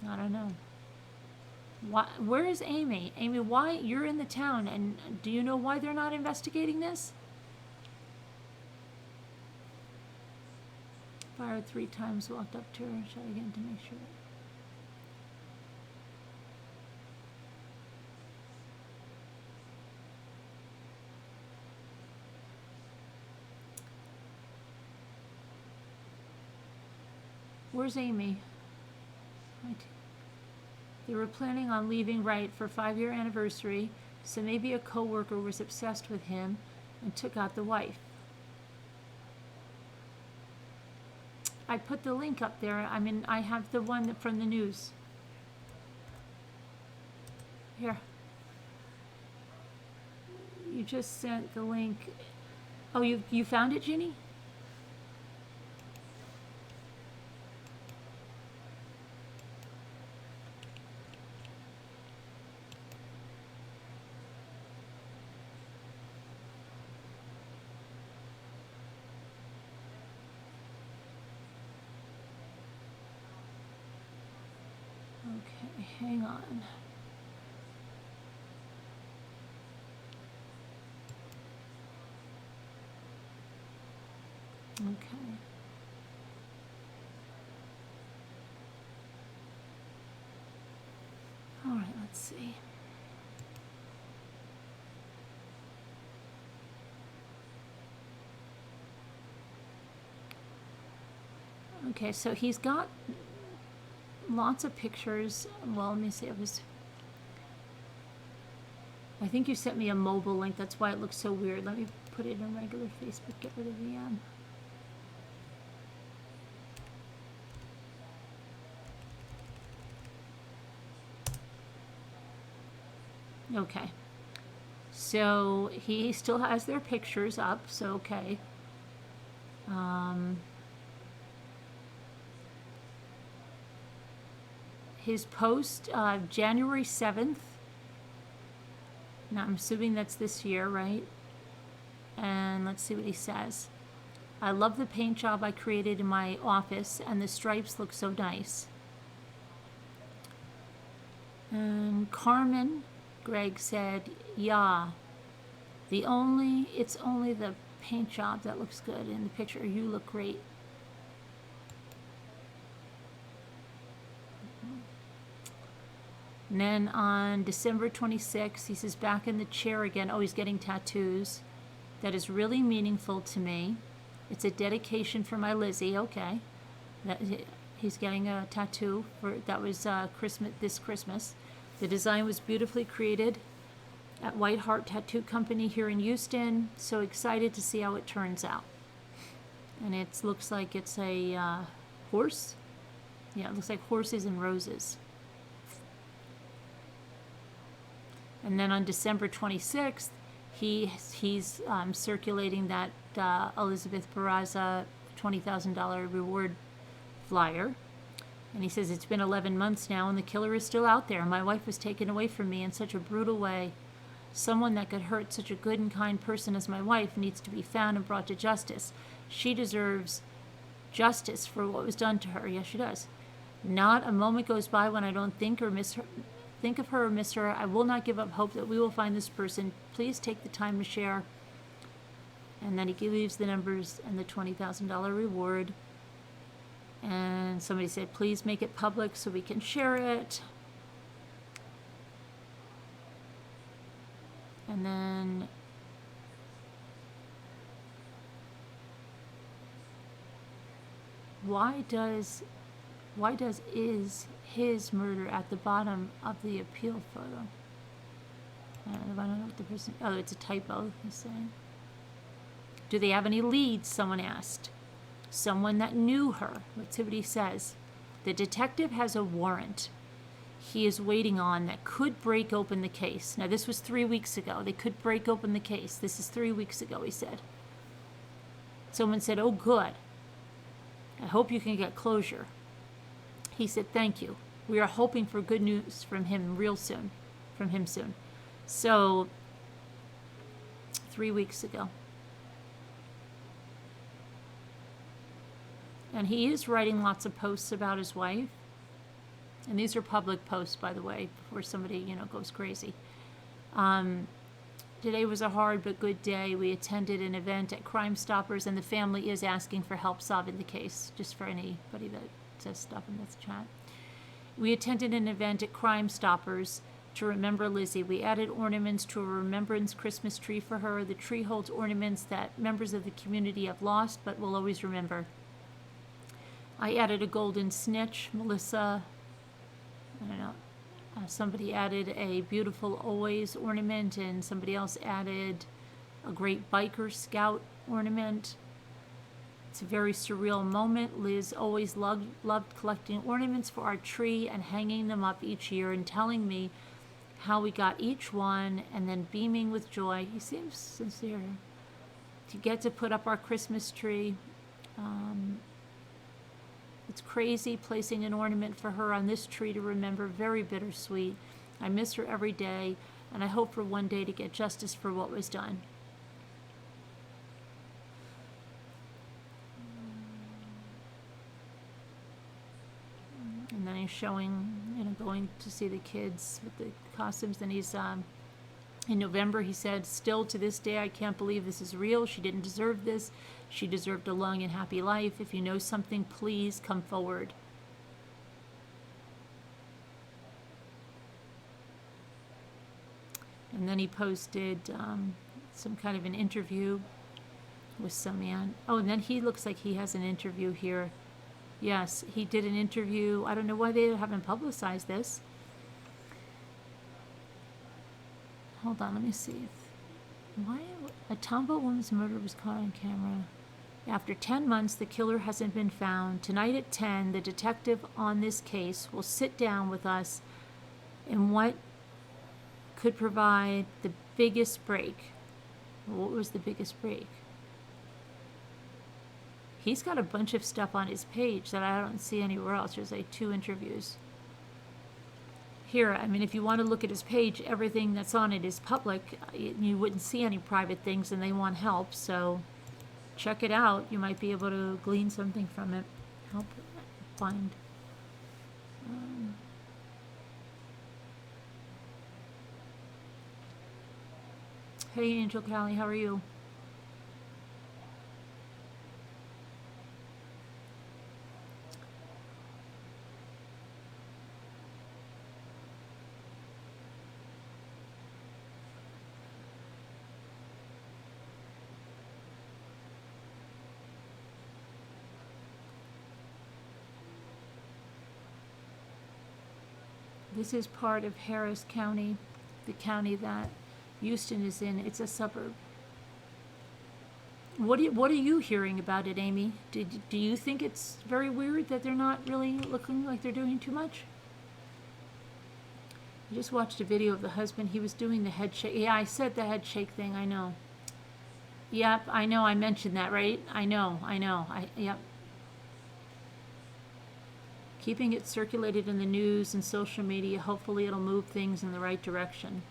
I don't know. Where is Amy? Amy, why? You're in the town, and do you know why they're not investigating this? Fired 3 times, walked up to her, shot again to make sure. Where's Amy? They were planning on leaving right for 5-year anniversary, so maybe a coworker was obsessed with him and took out the wife. I put the link up there. I mean, I have the one from the news. Here. You just sent the link. Oh, you found it, Ginny? Okay, hang on. Okay. All right, let's see. Okay, so he's got lots of pictures. Well, let me see. I think you sent me a mobile link. That's why it looks so weird. Let me put it in regular Facebook. Get rid of the Okay. So he still has their pictures up. So okay. His post, January 7th. Now, I'm assuming that's this year, right? And let's see what he says. I love the paint job I created in my office, and the stripes look so nice. And Carmen, Greg said, yeah, it's only the paint job that looks good in the picture. You look great. And then on December 26th, he says, back in the chair again. Oh, he's getting tattoos. That is really meaningful to me. It's a dedication for my Lizzie. Okay. He's getting a tattoo. That was this Christmas. The design was beautifully created at White Heart Tattoo Company here in Houston. So excited to see how it turns out. And it looks like it's a horse. Yeah, it looks like horses and roses. And then on December 26th, he's circulating that Liz Barraza $20,000 reward flyer. And he says, it's been 11 months now and the killer is still out there. My wife was taken away from me in such a brutal way. Someone that could hurt such a good and kind person as my wife needs to be found and brought to justice. She deserves justice for what was done to her. Yes, she does. Not a moment goes by when I don't think of her or miss her. I will not give up hope that we will find this person. Please take the time to share. And then he leaves the numbers and the $20,000 reward. And somebody said, please make it public so we can share it. And then why does is his murder at the bottom of the appeal photo? I don't know what the person. Oh, it's a typo. He's saying. Do they have any leads? Someone asked. Someone that knew her. Let's see what he says. The detective has a warrant he is waiting on that could break open the case. Now, this was 3 weeks ago. They could break open the case. This is 3 weeks ago, he said. Someone said, oh, good. I hope you can get closure. He said, thank you. We are hoping for good news from him soon. So, 3 weeks ago. And he is writing lots of posts about his wife. And these are public posts, by the way, before somebody, goes crazy. Today was a hard but good day. We attended an event at Crime Stoppers, and the family is asking for help solving the case, just for anybody that says stuff in this chat. We attended an event at Crime Stoppers to remember Lizzie. We added ornaments to a remembrance Christmas tree for her. The tree holds ornaments that members of the community have lost but will always remember. I added a golden snitch. Melissa, I don't know, somebody added a beautiful always ornament, and somebody else added a great biker scout ornament. It's a very surreal moment. Liz always loved collecting ornaments for our tree and hanging them up each year and telling me how we got each one, and then beaming with joy. He seems sincere. To get to put up our Christmas tree. It's crazy placing an ornament for her on this tree to remember. Very bittersweet. I miss her every day, and I hope for one day to get justice for what was done. And then he's showing, going to see the kids with the costumes. Then he's, in November, he said, still to this day, I can't believe this is real. She didn't deserve this. She deserved a long and happy life. If you know something, please come forward. And then he posted some kind of an interview with some man. Oh, and then he looks like he has an interview here. Yes, he did an interview. I don't know why they haven't publicized this. Hold on, let me see. Why a Tombow woman's murder was caught on camera. After 10 months, the killer hasn't been found. Tonight at 10, the detective on this case will sit down with us in what could provide the biggest break. What was the biggest break? He's got a bunch of stuff on his page that I don't see anywhere else. There's like 2 interviews. Here, I mean, if you want to look at his page, everything that's on it is public. You wouldn't see any private things, and they want help, so check it out. You might be able to glean something from it. Help find. Hey, Angel Callie, how are you? This is part of Harris County, the county that Houston is in. It's a suburb. What are you hearing about it, Amy? Do you think it's very weird that they're not really looking like they're doing too much? I just watched a video of the husband. He was doing the head shake. Yeah, I said the head shake thing. I know. Yep, I know. I mentioned that, right? I know. Yep. Keeping it circulated in the news and social media, hopefully it'll move things in the right direction.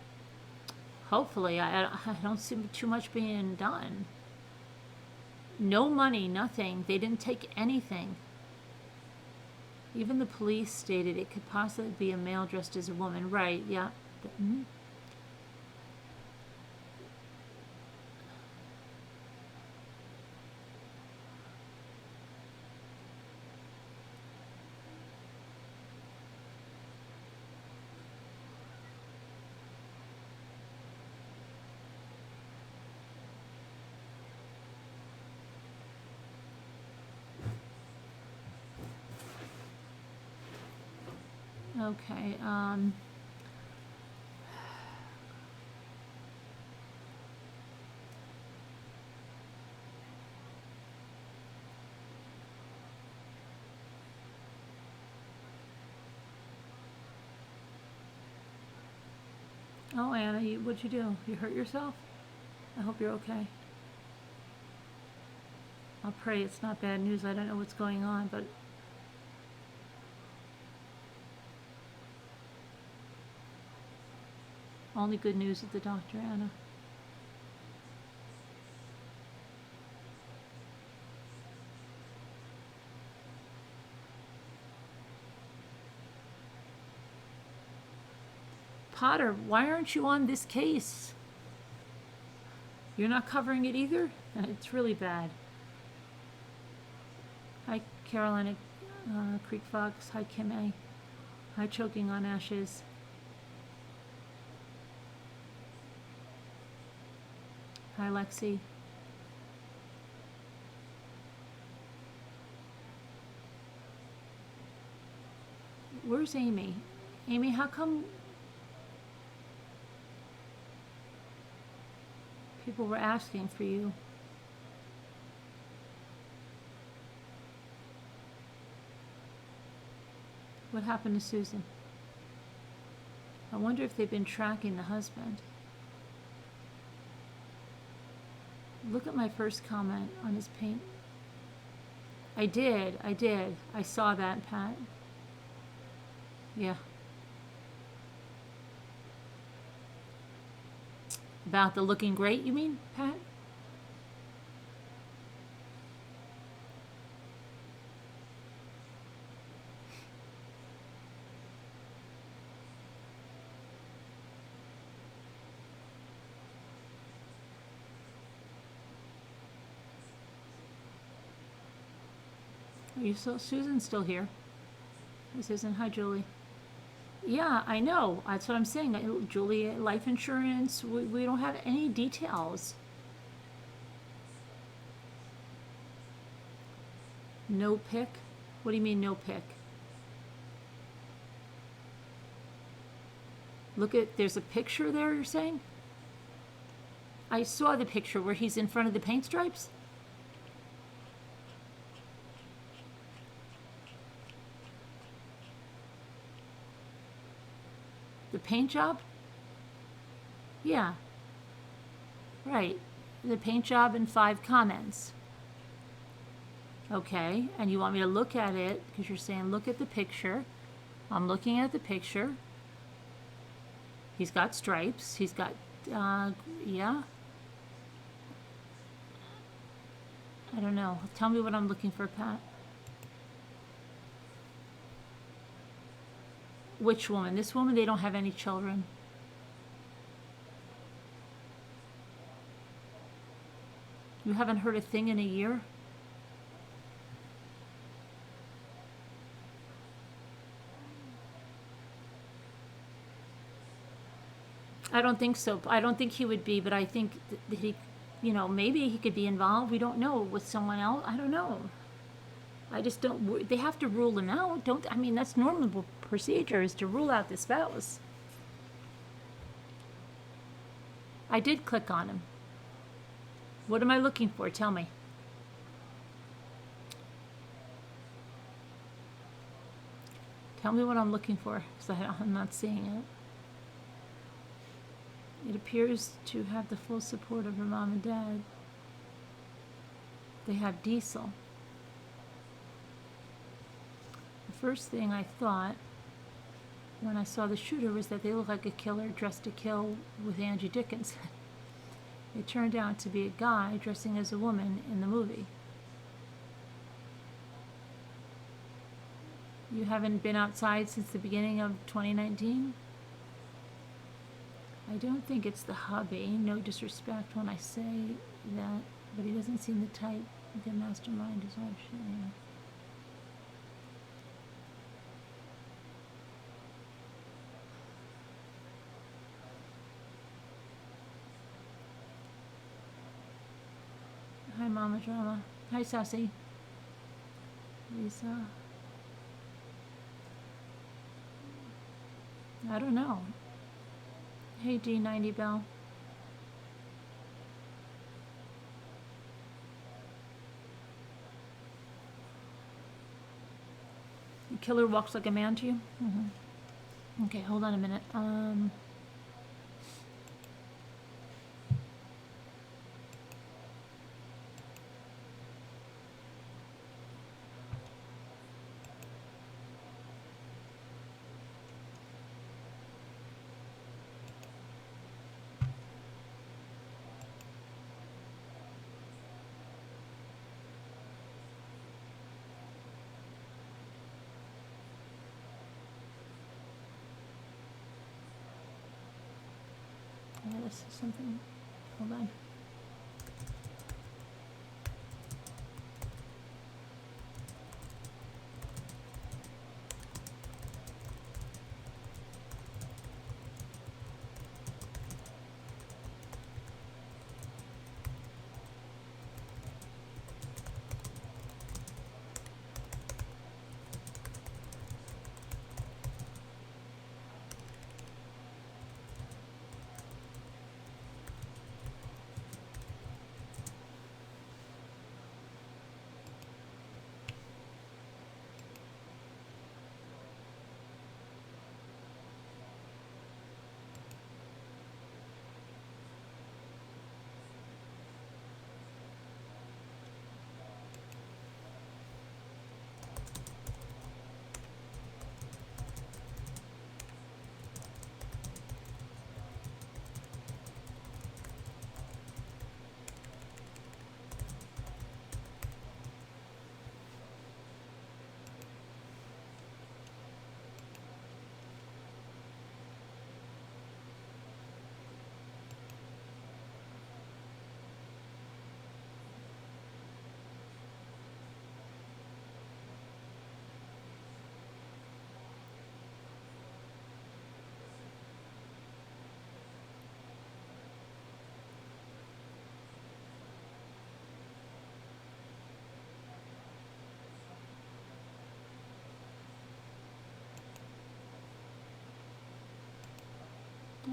Hopefully. I don't see too much being done. No money, nothing. They didn't take anything. Even the police stated it could possibly be a male dressed as a woman. Right, yeah. Mm-hmm. Okay, oh, Anna, what'd you do? You hurt yourself? I hope you're okay. I'll pray it's not bad news. I don't know what's going on, but only good news at the doctor, Anna. Potter, why aren't you on this case? You're not covering it either? It's really bad. Hi, Carolina Creek Fox. Hi, Kim A. Hi, Choking on Ashes. Hi, Lexi. Where's Amy? Amy, how come people were asking for you? What happened to Susan? I wonder if they've been tracking the husband. Look at my first comment on his paint. I did. I saw that, Pat. Yeah. About the looking great, you mean, Pat? Are you still, Susan's still here? This isn't, hi, Julie. Yeah, I know. That's what I'm saying. Julie, life insurance, we don't have any details. No pic? What do you mean, no pic? Look at, there's a picture there, you're saying? I saw the picture where he's in front of the paint stripes. The paint job? Yeah. Right. The paint job and 5 comments. Okay, and you want me to look at it because you're saying look at the picture. I'm looking at the picture. He's got stripes. He's got, yeah. I don't know. Tell me what I'm looking for, Pat. Which woman? This woman, they don't have any children. You haven't heard a thing in a year? I don't think so. I don't think he would be, but I think that he, you know, maybe he could be involved. We don't know, with someone else. I don't know. I just don't, they have to rule him out. Don't, I mean, that's normal procedure, is to rule out the spouse. I did click on him. What am I looking for? Tell me. Tell me what I'm looking for, because I'm not seeing it. It appears to have the full support of her mom and dad. They have Diesel. The first thing I thought when I saw the shooter was that they looked like a killer dressed to kill with Angie Dickinson. It turned out to be a guy dressing as a woman in the movie. You haven't been outside since the beginning of 2019? I don't think it's the hubby. No disrespect when I say that, but he doesn't seem the type. The mastermind is all shit. Yeah. Hi, Mama Drama. Hi, Sassy. Lisa. I don't know. Hey, D90 Bell. The killer walks like a man to you? Mm-hmm. Okay, hold on a minute. this is something. Hold on.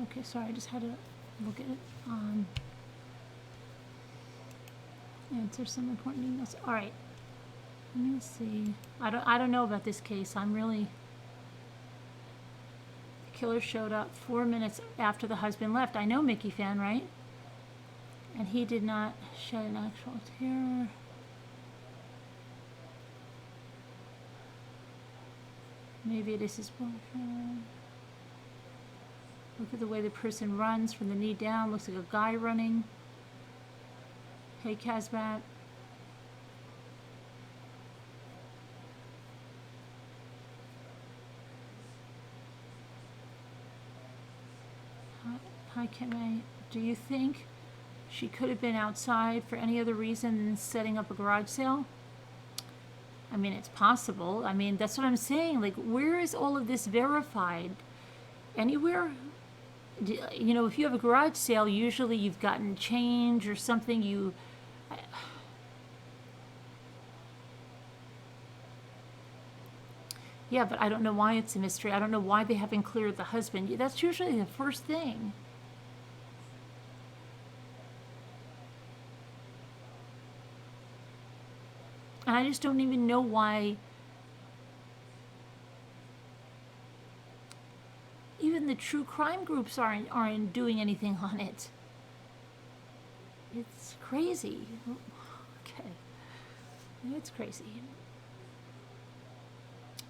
Okay, sorry, I just had to look at it. Answer some important emails. All right, let me see. I don't know about this case. I'm really. The killer showed up 4 minutes after the husband left. I know Mickey fan, right? And he did not shed an actual terror. Maybe it is his boyfriend. Look at the way the person runs from the knee down. Looks like a guy running. Hey, Kazmat. Hi, Kimmy. Do you think she could have been outside for any other reason than setting up a garage sale? I mean, it's possible. I mean, that's what I'm saying. Like, where is all of this verified? Anywhere? You know, if you have a garage sale, usually you've gotten change or something. Yeah, but I don't know why it's a mystery. I don't know why they haven't cleared the husband. That's usually the first thing. And I just don't even know why. Even the true crime groups aren't doing anything on it. It's crazy. Okay. It's crazy.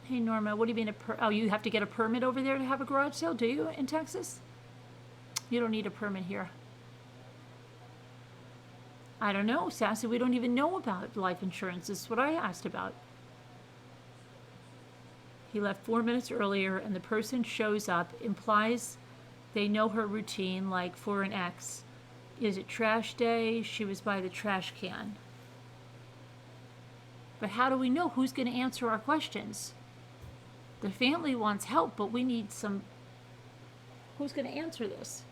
Hey, Norma, what do you mean oh, you have to get a permit over there to have a garage sale, do you, in Texas? You don't need a permit here. I don't know, Sassy. We don't even know about life insurance. This is what I asked about. He left 4 minutes earlier, and the person shows up, implies they know her routine, like for an ex. Is it trash day? She was by the trash can. But how do we know who's going to answer our questions? The family wants help, but we need some. Who's going to answer this?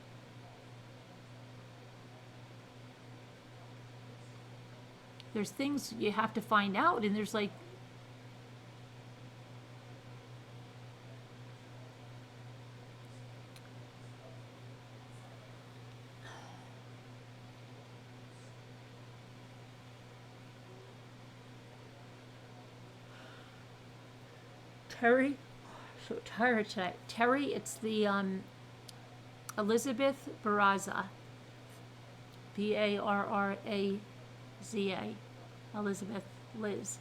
There's things you have to find out, and there's like. Terry, so tired tonight. Terry, it's the Elizabeth Barraza, Barraza, Elizabeth, Liz,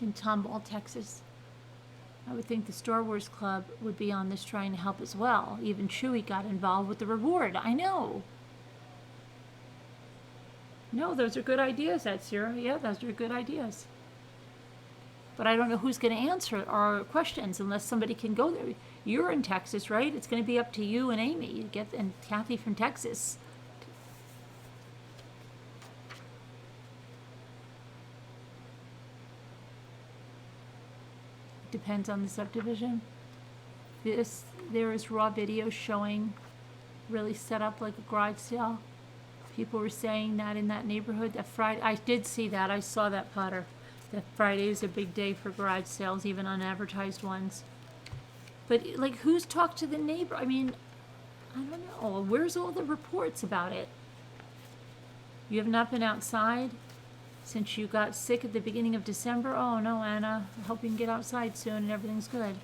in Tomball, Texas. I would think the Star Wars Club would be on this trying to help as well. Even Chewie got involved with the reward. I know. No, those are good ideas, Edsira. Yeah, those are good ideas. But I don't know who's going to answer our questions unless somebody can go there. You're in Texas, right? It's going to be up to you and Amy, and Kathy from Texas. Depends on the subdivision. There is raw video showing really set up like a garage sale. People were saying that in that neighborhood, that Friday, I did see that, I saw that, Potter. That Friday is a big day for garage sales, even unadvertised ones. But like, who's talked to the neighbor? I mean, I don't know. Where's all the reports about it? You have not been outside since you got sick at the beginning of December? Oh no, Anna. I hope you can get outside soon and everything's good.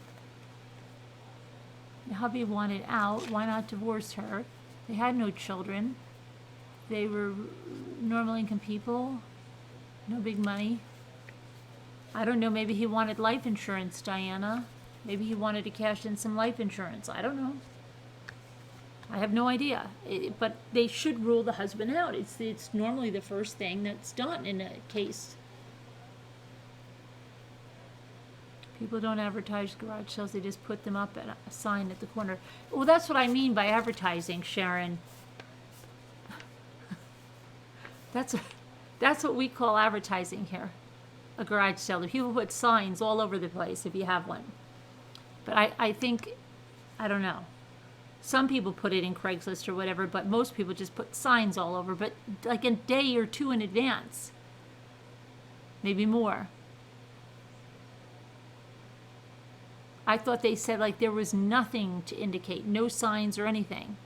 The hubby wanted out. Why not divorce her? They had no children. They were normal income people. No big money. I don't know. Maybe he wanted life insurance, Diana. Maybe he wanted to cash in some life insurance. I don't know. I have no idea. But they should rule the husband out. It's normally the first thing that's done in a case. People don't advertise garage sales. They just put them up at a sign at the corner. Well, that's what I mean by advertising, Sharon. That's what we call advertising here. A garage sale. The people put signs all over the place if you have one. But I think, I don't know. Some people put it in Craigslist or whatever, but most people just put signs all over, but like a day or two in advance. Maybe more. I thought they said like there was nothing to indicate, no signs or anything.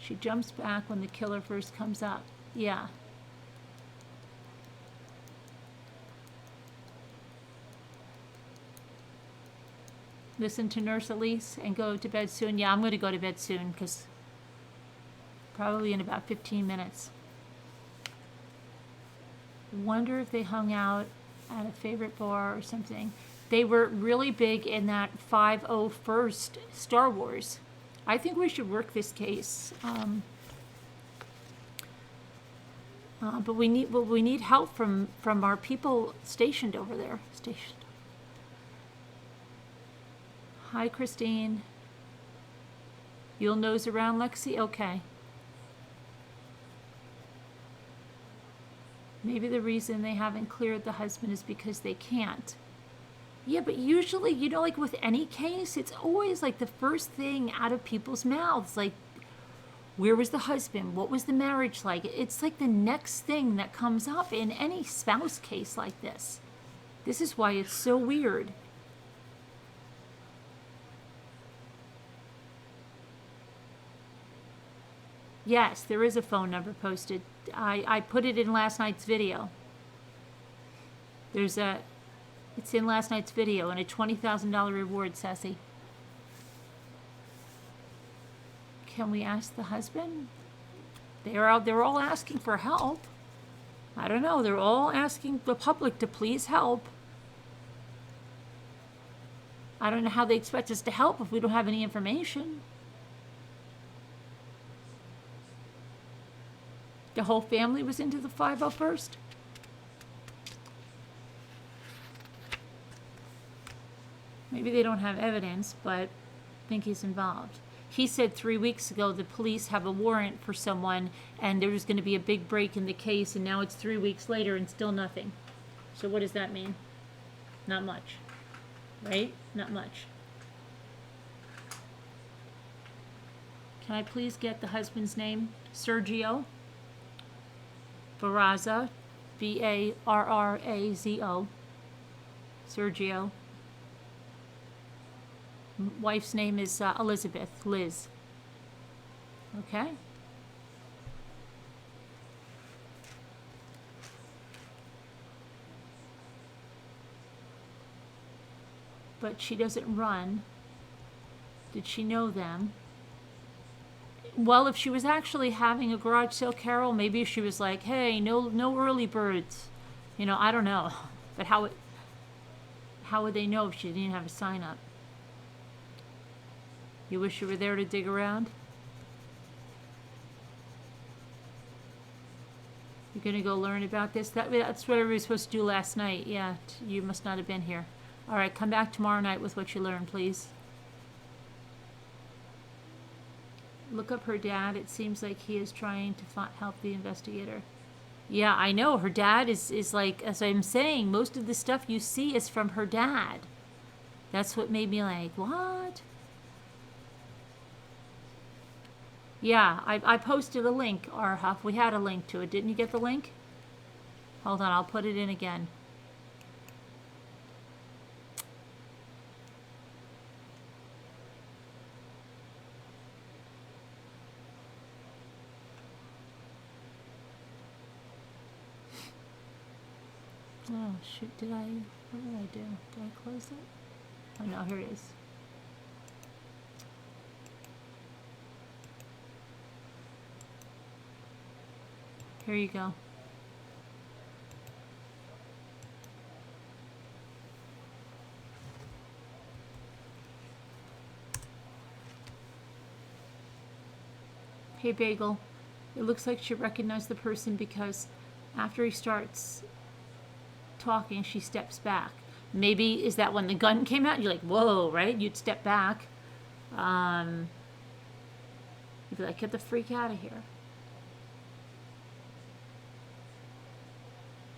She jumps back when the killer first comes up. Yeah. Listen to Nurse Elise and go to bed soon. Yeah, I'm going to go to bed soon because probably in about 15 minutes. Wonder if they hung out at a favorite bar or something. They were really big in that 501st Star Wars. I think we should work this case. But we need help from our people stationed over there. Hi, Christine. You'll nose around, Lexi? Okay. Maybe the reason they haven't cleared the husband is because they can't. Yeah, but usually, you know, like with any case, it's always like the first thing out of people's mouths. Like, where was the husband? What was the marriage like? It's like the next thing that comes up in any spouse case like this. This is why it's so weird. Yes, there is a phone number posted. I put it in last night's video. It's in last night's video and a $20,000 reward, Sassy. Can we ask the husband? They're all asking for help. I don't know. They're all asking the public to please help. I don't know how they expect us to help if we don't have any information. The whole family was into the 501st? Maybe they don't have evidence, but think he's involved. He said 3 weeks ago the police have a warrant for someone and there's going to be a big break in the case, and now it's 3 weeks later and still nothing. So what does that mean? Not much. Right? Not much. Can I please get the husband's name? Sergio Barraza, Barrazo. Sergio. Wife's name is Elizabeth, Liz. Okay. But she doesn't run. Did she know them? Well, if she was actually having a garage sale, Carol, maybe she was like, hey, no early birds. You know, I don't know. But how would they know if she didn't have a sign up? You wish you were there to dig around? You're gonna go learn about this? That's what everybody was supposed to do last night. Yeah, you must not have been here. All right, come back tomorrow night with what you learned, please. Look up her dad. It seems like he is trying to help the investigator. Yeah, I know. Her dad is like, as I'm saying, most of the stuff you see is from her dad. That's what made me like, what? Yeah, I posted a link, Arhuff. We had a link to it. Didn't you get the link? Hold on, I'll put it in again. Oh, shoot, what did I do? Did I close it? Oh, no, here it is. Here you go. Hey, Bagel. It looks like she recognized the person because after he starts talking, she steps back. Maybe is that when the gun came out? You're like, whoa, right? You'd step back. You'd be like, get the freak out of here.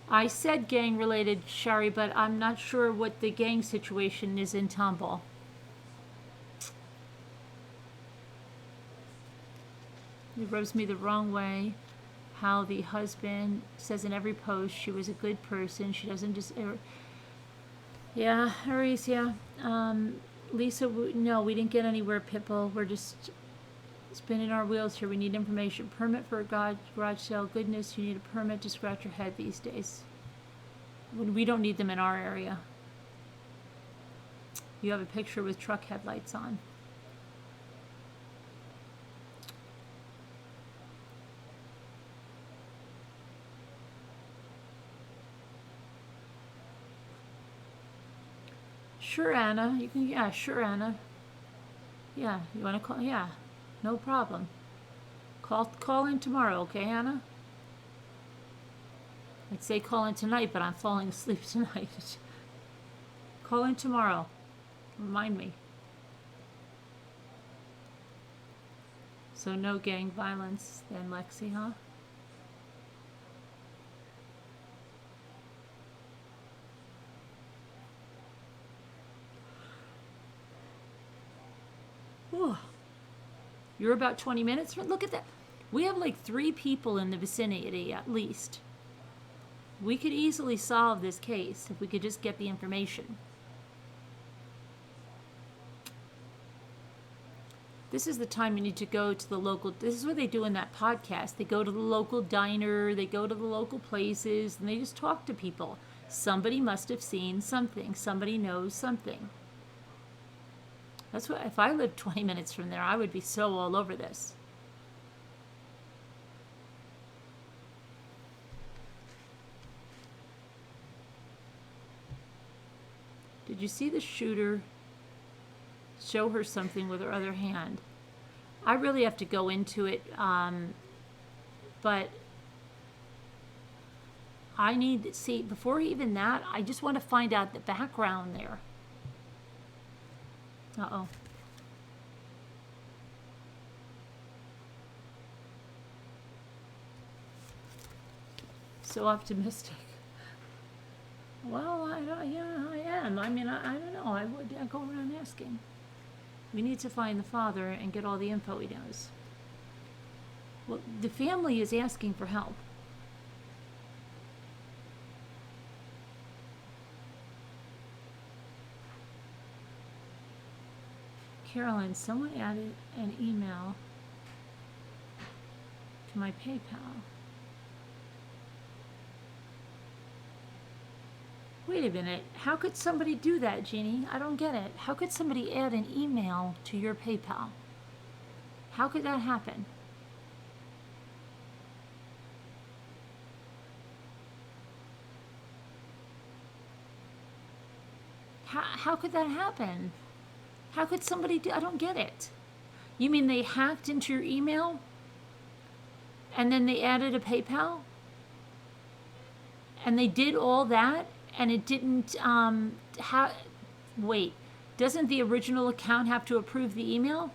I said gang related, Shari, but I'm not sure what the gang situation is in Tomball. It rubs me the wrong way how the husband says in every post she was a good person. She doesn't just... Yeah, Aries, yeah. Lisa, no, we didn't get anywhere, Pitbull. We're just spinning our wheels here. We need information. Permit for a garage sale. Goodness, you need a permit to scratch your head these days. We don't need them in our area. You have a picture with truck headlights on. Sure, Anna. You can, yeah, sure, Anna. Yeah, you want to call? Yeah, no problem. Call in tomorrow, okay, Anna? I'd say call in tonight, but I'm falling asleep tonight. Call in tomorrow. Remind me. So no gang violence then, Lexi, huh? Oh, you're about 20 minutes. Look at that. We have like 3 people in the vicinity at least. We could easily solve this case if we could just get the information. This is the time you need to go to the local, this is what they do in that podcast. They go to the local diner, they go to the local places, and they just talk to people. Somebody must have seen something. Somebody knows something. That's what, if I lived 20 minutes from there, I would be so all over this. Did you see the shooter show her something with her other hand? I really have to go into it, but I need to see, before even that, I just want to find out the background there. Uh-oh. So optimistic. Well, I am. I mean, I don't know. I go around asking. We need to find the father and get all the info he knows. Well, the family is asking for help. Carolyn, someone added an email to my PayPal. Wait a minute. How could somebody do that, Jeannie? I don't get it. How could somebody add an email to your PayPal? How could that happen? How could that happen? How could somebody do? I don't get it. You mean they hacked into your email and then they added a PayPal? And they did all that, and it didn't, wait, doesn't the original account have to approve the email?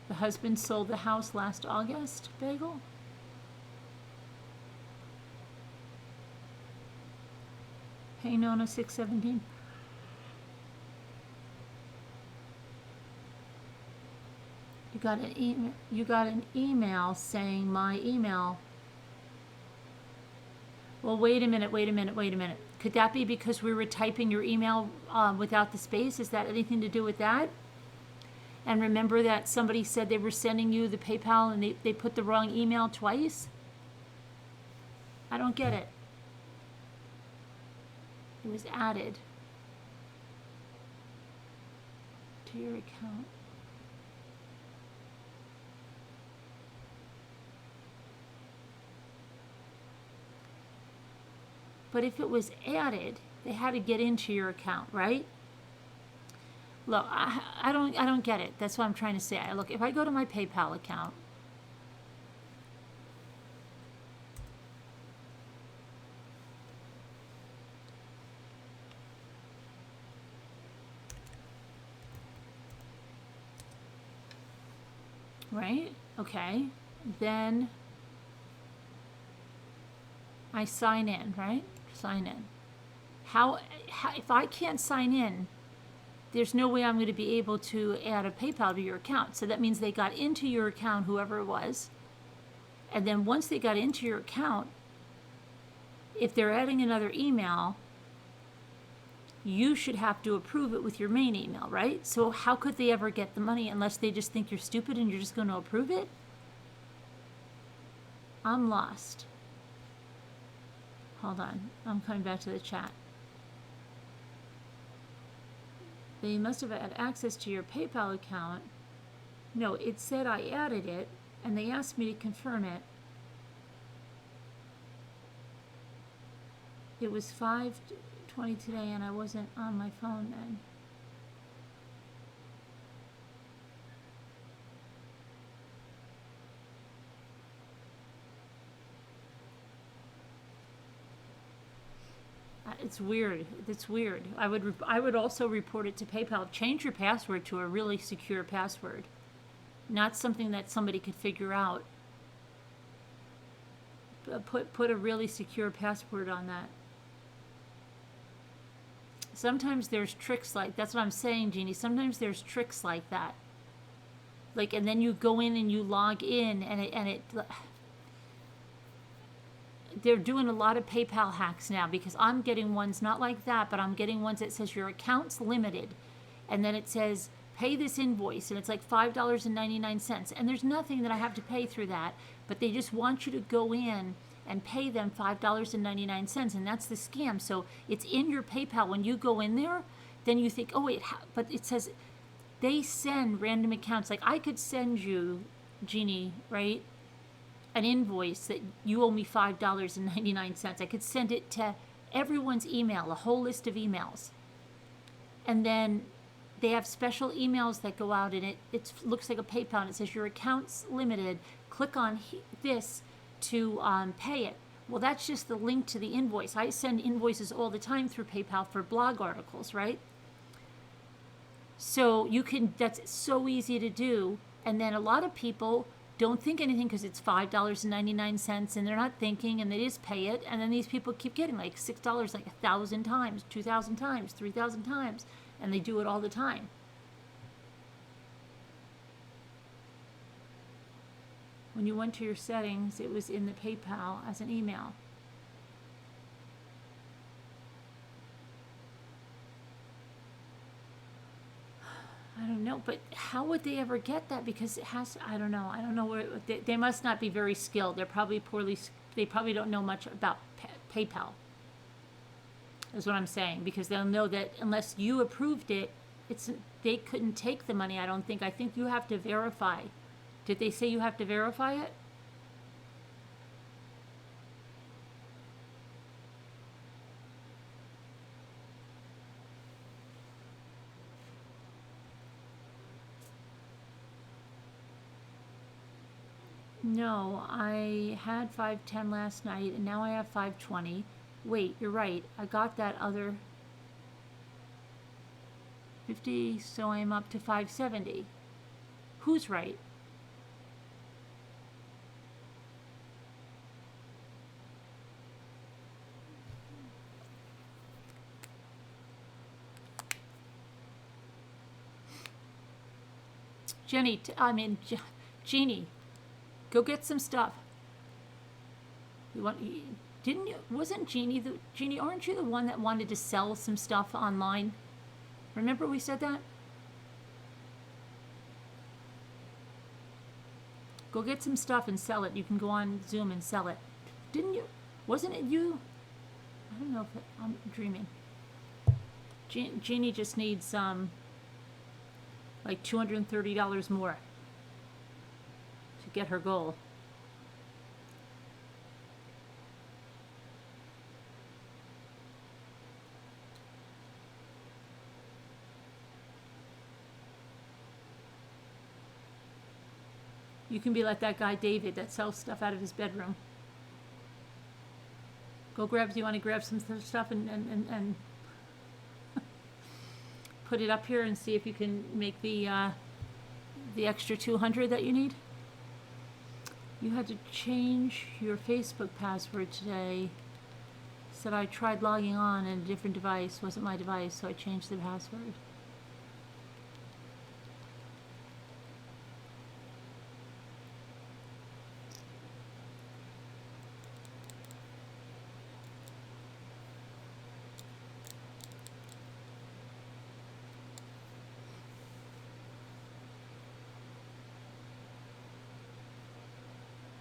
The husband sold the house last August, Bagel? Hey, Nona 617. You got an email saying my email. Well, wait a minute. Could that be because we were typing your email without the space? Is that anything to do with that? And remember that somebody said they were sending you the PayPal and they put the wrong email twice? I don't get it. It was added to your account. But if it was added, they had to get into your account, right? Look, I don't get it. That's what I'm trying to say. Look, if I go to my PayPal account, right? Okay. Then I sign in, right? Sign in. How if I can't sign in, there's no way I'm going to be able to add a PayPal to your account. So that means they got into your account, whoever it was. And then once they got into your account, if they're adding another email, you should have to approve it with your main email, right? So how could they ever get the money unless they just think you're stupid and you're just going to approve it? I'm lost. Hold on. I'm coming back to the chat. They must have had access to your PayPal account. No, it said I added it, and they asked me to confirm it. It was 5:20 today, and I wasn't on my phone then. It's weird. It's weird. I would also report it to PayPal. Change your password to a really secure password, not something that somebody could figure out. Put a really secure password on that. Sometimes there's tricks like that's what I'm saying, Jeannie. Sometimes there's tricks like that. Like, and then you go in and you log in, and it they're doing a lot of PayPal hacks now because I'm getting ones not like that, but I'm getting ones that says your account's limited, and then it says pay this invoice, and it's like $5.99, and there's nothing that I have to pay through that, but they just want you to go in and pay them $5.99, and that's the scam. So it's in your PayPal. When you go in there, then you think, oh wait, but it says they send random accounts. Like I could send you, Jeannie, right, an invoice that you owe me $5.99. I could send it to everyone's email, a whole list of emails. And then they have special emails that go out, and it looks like a PayPal, and it says your account's limited. Click on this to pay it. Well, that's just the link to the invoice. I send invoices all the time through PayPal for blog articles, right? So that's so easy to do. And then a lot of people don't think anything because it's $5.99, and they're not thinking, and they just pay it. And then these people keep getting like $6 like 1,000 times, 2,000 times, 3,000 times, and they do it all the time. When you went to your settings, it was in the PayPal as an email. I don't know, but how would they ever get that? Because it has, I don't know where, they must not be very skilled. They're probably they probably don't know much about PayPal. Is what I'm saying, because they'll know that unless you approved it, they couldn't take the money, I don't think. I think you have to verify. Did they say you have to verify it? No, I had 510 last night and now I have 520. Wait, you're right. I got that other 50, so I'm up to 570. Who's right? Jeannie, go get some stuff. Didn't you, wasn't Jeannie, aren't you the one that wanted to sell some stuff online? Remember we said that? Go get some stuff and sell it. You can go on Zoom and sell it. Didn't you? Wasn't it you? I don't know if I'm dreaming. Jeannie just needs like $230 more to get her goal. You can be like that guy David that sells stuff out of his bedroom. Go grab, do you want to grab some stuff and put it up here and see if you can make the extra 200 that you need? You had to change your Facebook password today. Said I tried logging on and a different device wasn't my device, so I changed the password.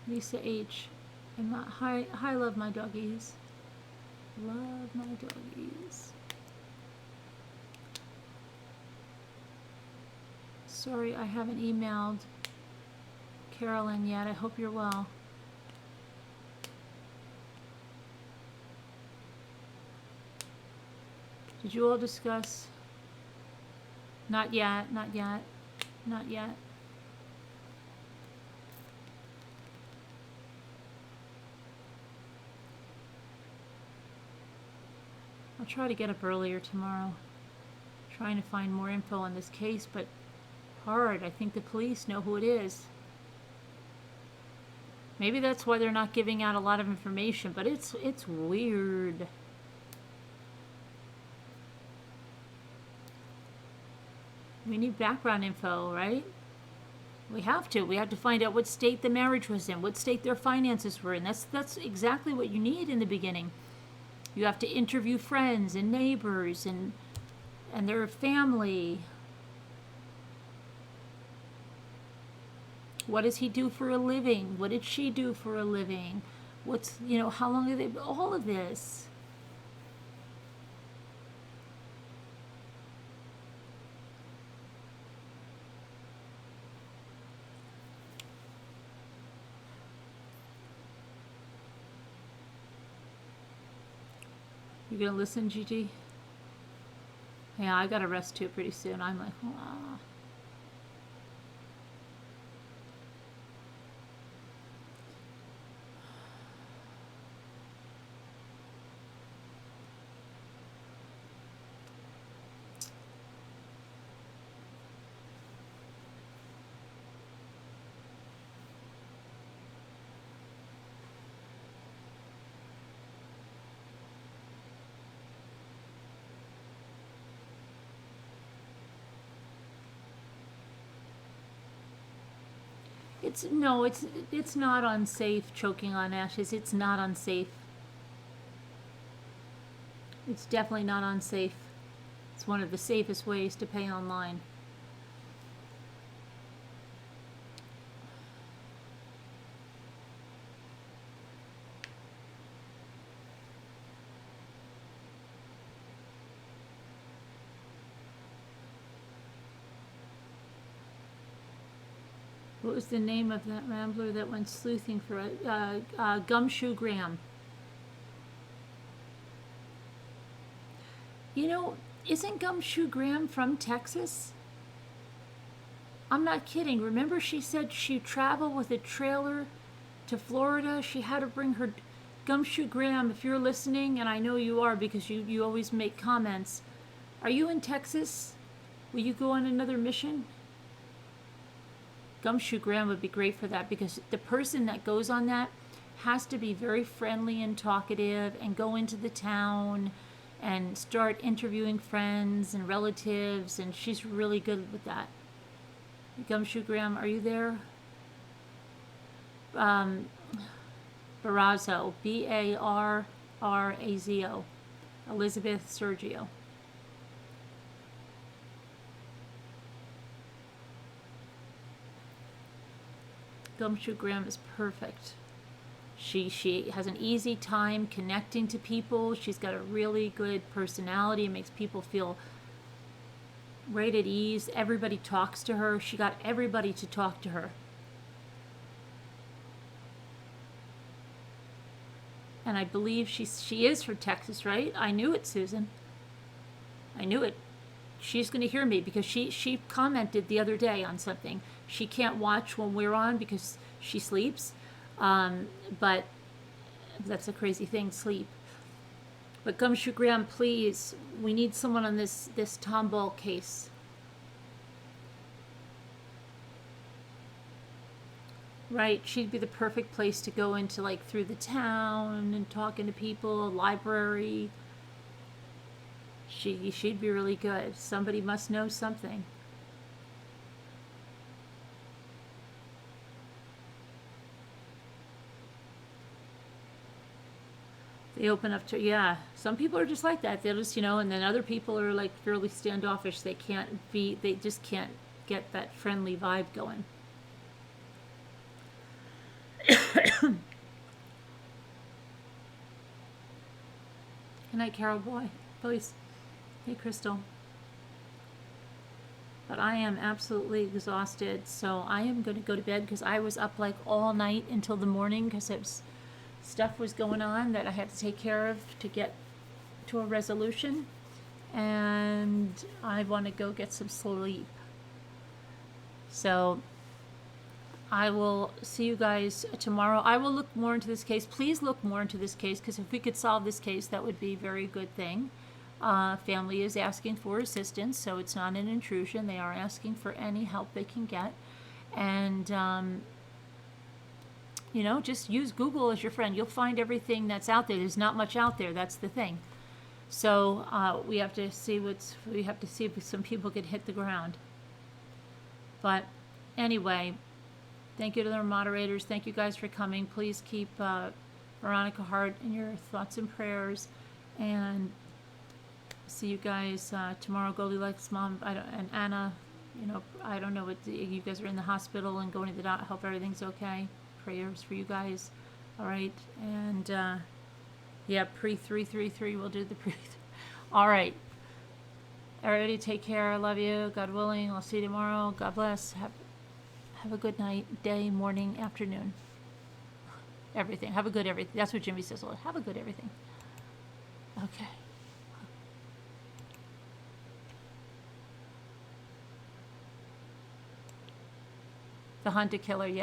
Lisa H. And hi, love my doggies. Love my doggies. Sorry, I haven't emailed Carolyn yet. I hope you're well. Did you all discuss? Not yet, not yet, not yet. I'll try to get up earlier tomorrow, trying to find more info on this case, but hard. I think the police know who it is. Maybe that's why they're not giving out a lot of information, but it's weird. We need background info, right? We have to. We have to find out what state the marriage was in, what state their finances were in. That's exactly what you need in the beginning. You have to interview friends and neighbors and their family. What does he do for a living? What did she do for a living? What's, how long have they, all of this. You gonna listen, Gigi? Yeah, I gotta rest too pretty soon. I'm like, ah. It's not unsafe choking on ashes. It's not unsafe. It's definitely not unsafe. It's one of the safest ways to pay online. What was the name of that Rambler that went sleuthing for Gumshoe Graham? Isn't Gumshoe Graham from Texas? I'm not kidding. Remember she said she traveled with a trailer to Florida? She had to bring her Gumshoe Graham, if you're listening, and I know you are because you always make comments. Are you in Texas? Will you go on another mission? Gumshoe Graham would be great for that because the person that goes on that has to be very friendly and talkative and go into the town and start interviewing friends and relatives, and she's really good with that. Gumshoe Graham, are you there? Barrazo, Barrazo, Elizabeth Sergio. Gumshoe Graham is perfect. She has an easy time connecting to people. She's got a really good personality. It makes people feel right at ease. Everybody talks to her. She got everybody to talk to her. And I believe she is from Texas, right? I knew it, Susan. I knew it. She's going to hear me because she commented the other day on something. She can't watch when we're on because she sleeps. But that's a crazy thing, sleep. But Gumshoe Graham, please, we need someone on this Tomball case. Right, she'd be the perfect place to go into, like, through the town and talking to people, library. She'd be really good. Somebody must know something. They open up to, yeah, some people are just like that. They'll just, and then other people are like fairly standoffish. They just can't get that friendly vibe going. Good night, Carol boy. Please. Hey, Crystal. But I am absolutely exhausted, so I am going to go to bed because I was up like all night until the morning because stuff was going on that I had to take care of to get to a resolution, and I want to go get some sleep. So I will see you guys tomorrow. I will look more into this case. Please look more into this case because if we could solve this case, that would be a very good thing. Family is asking for assistance, so it's not an intrusion. They are asking for any help they can get. And just use Google as your friend. You'll find everything that's out there. There's not much out there. That's the thing. So we have to see if some people could hit the ground. But anyway, thank you to the moderators. Thank you guys for coming. Please keep Veronica Hart in your thoughts and prayers. And see you guys tomorrow. Goldilocks mom and Anna. I don't know what you guys are in the hospital and going to the doctor. Hope everything's okay. Prayers for you guys. All right. And pre-333. We'll do the pre. All right. Everybody take care. I love you. God willing. I'll see you tomorrow. God bless. Have a good night, day, morning, afternoon. Everything. Have a good everything. That's what Jimmy says. Have a good everything. Okay. The Hunter Killer, yeah.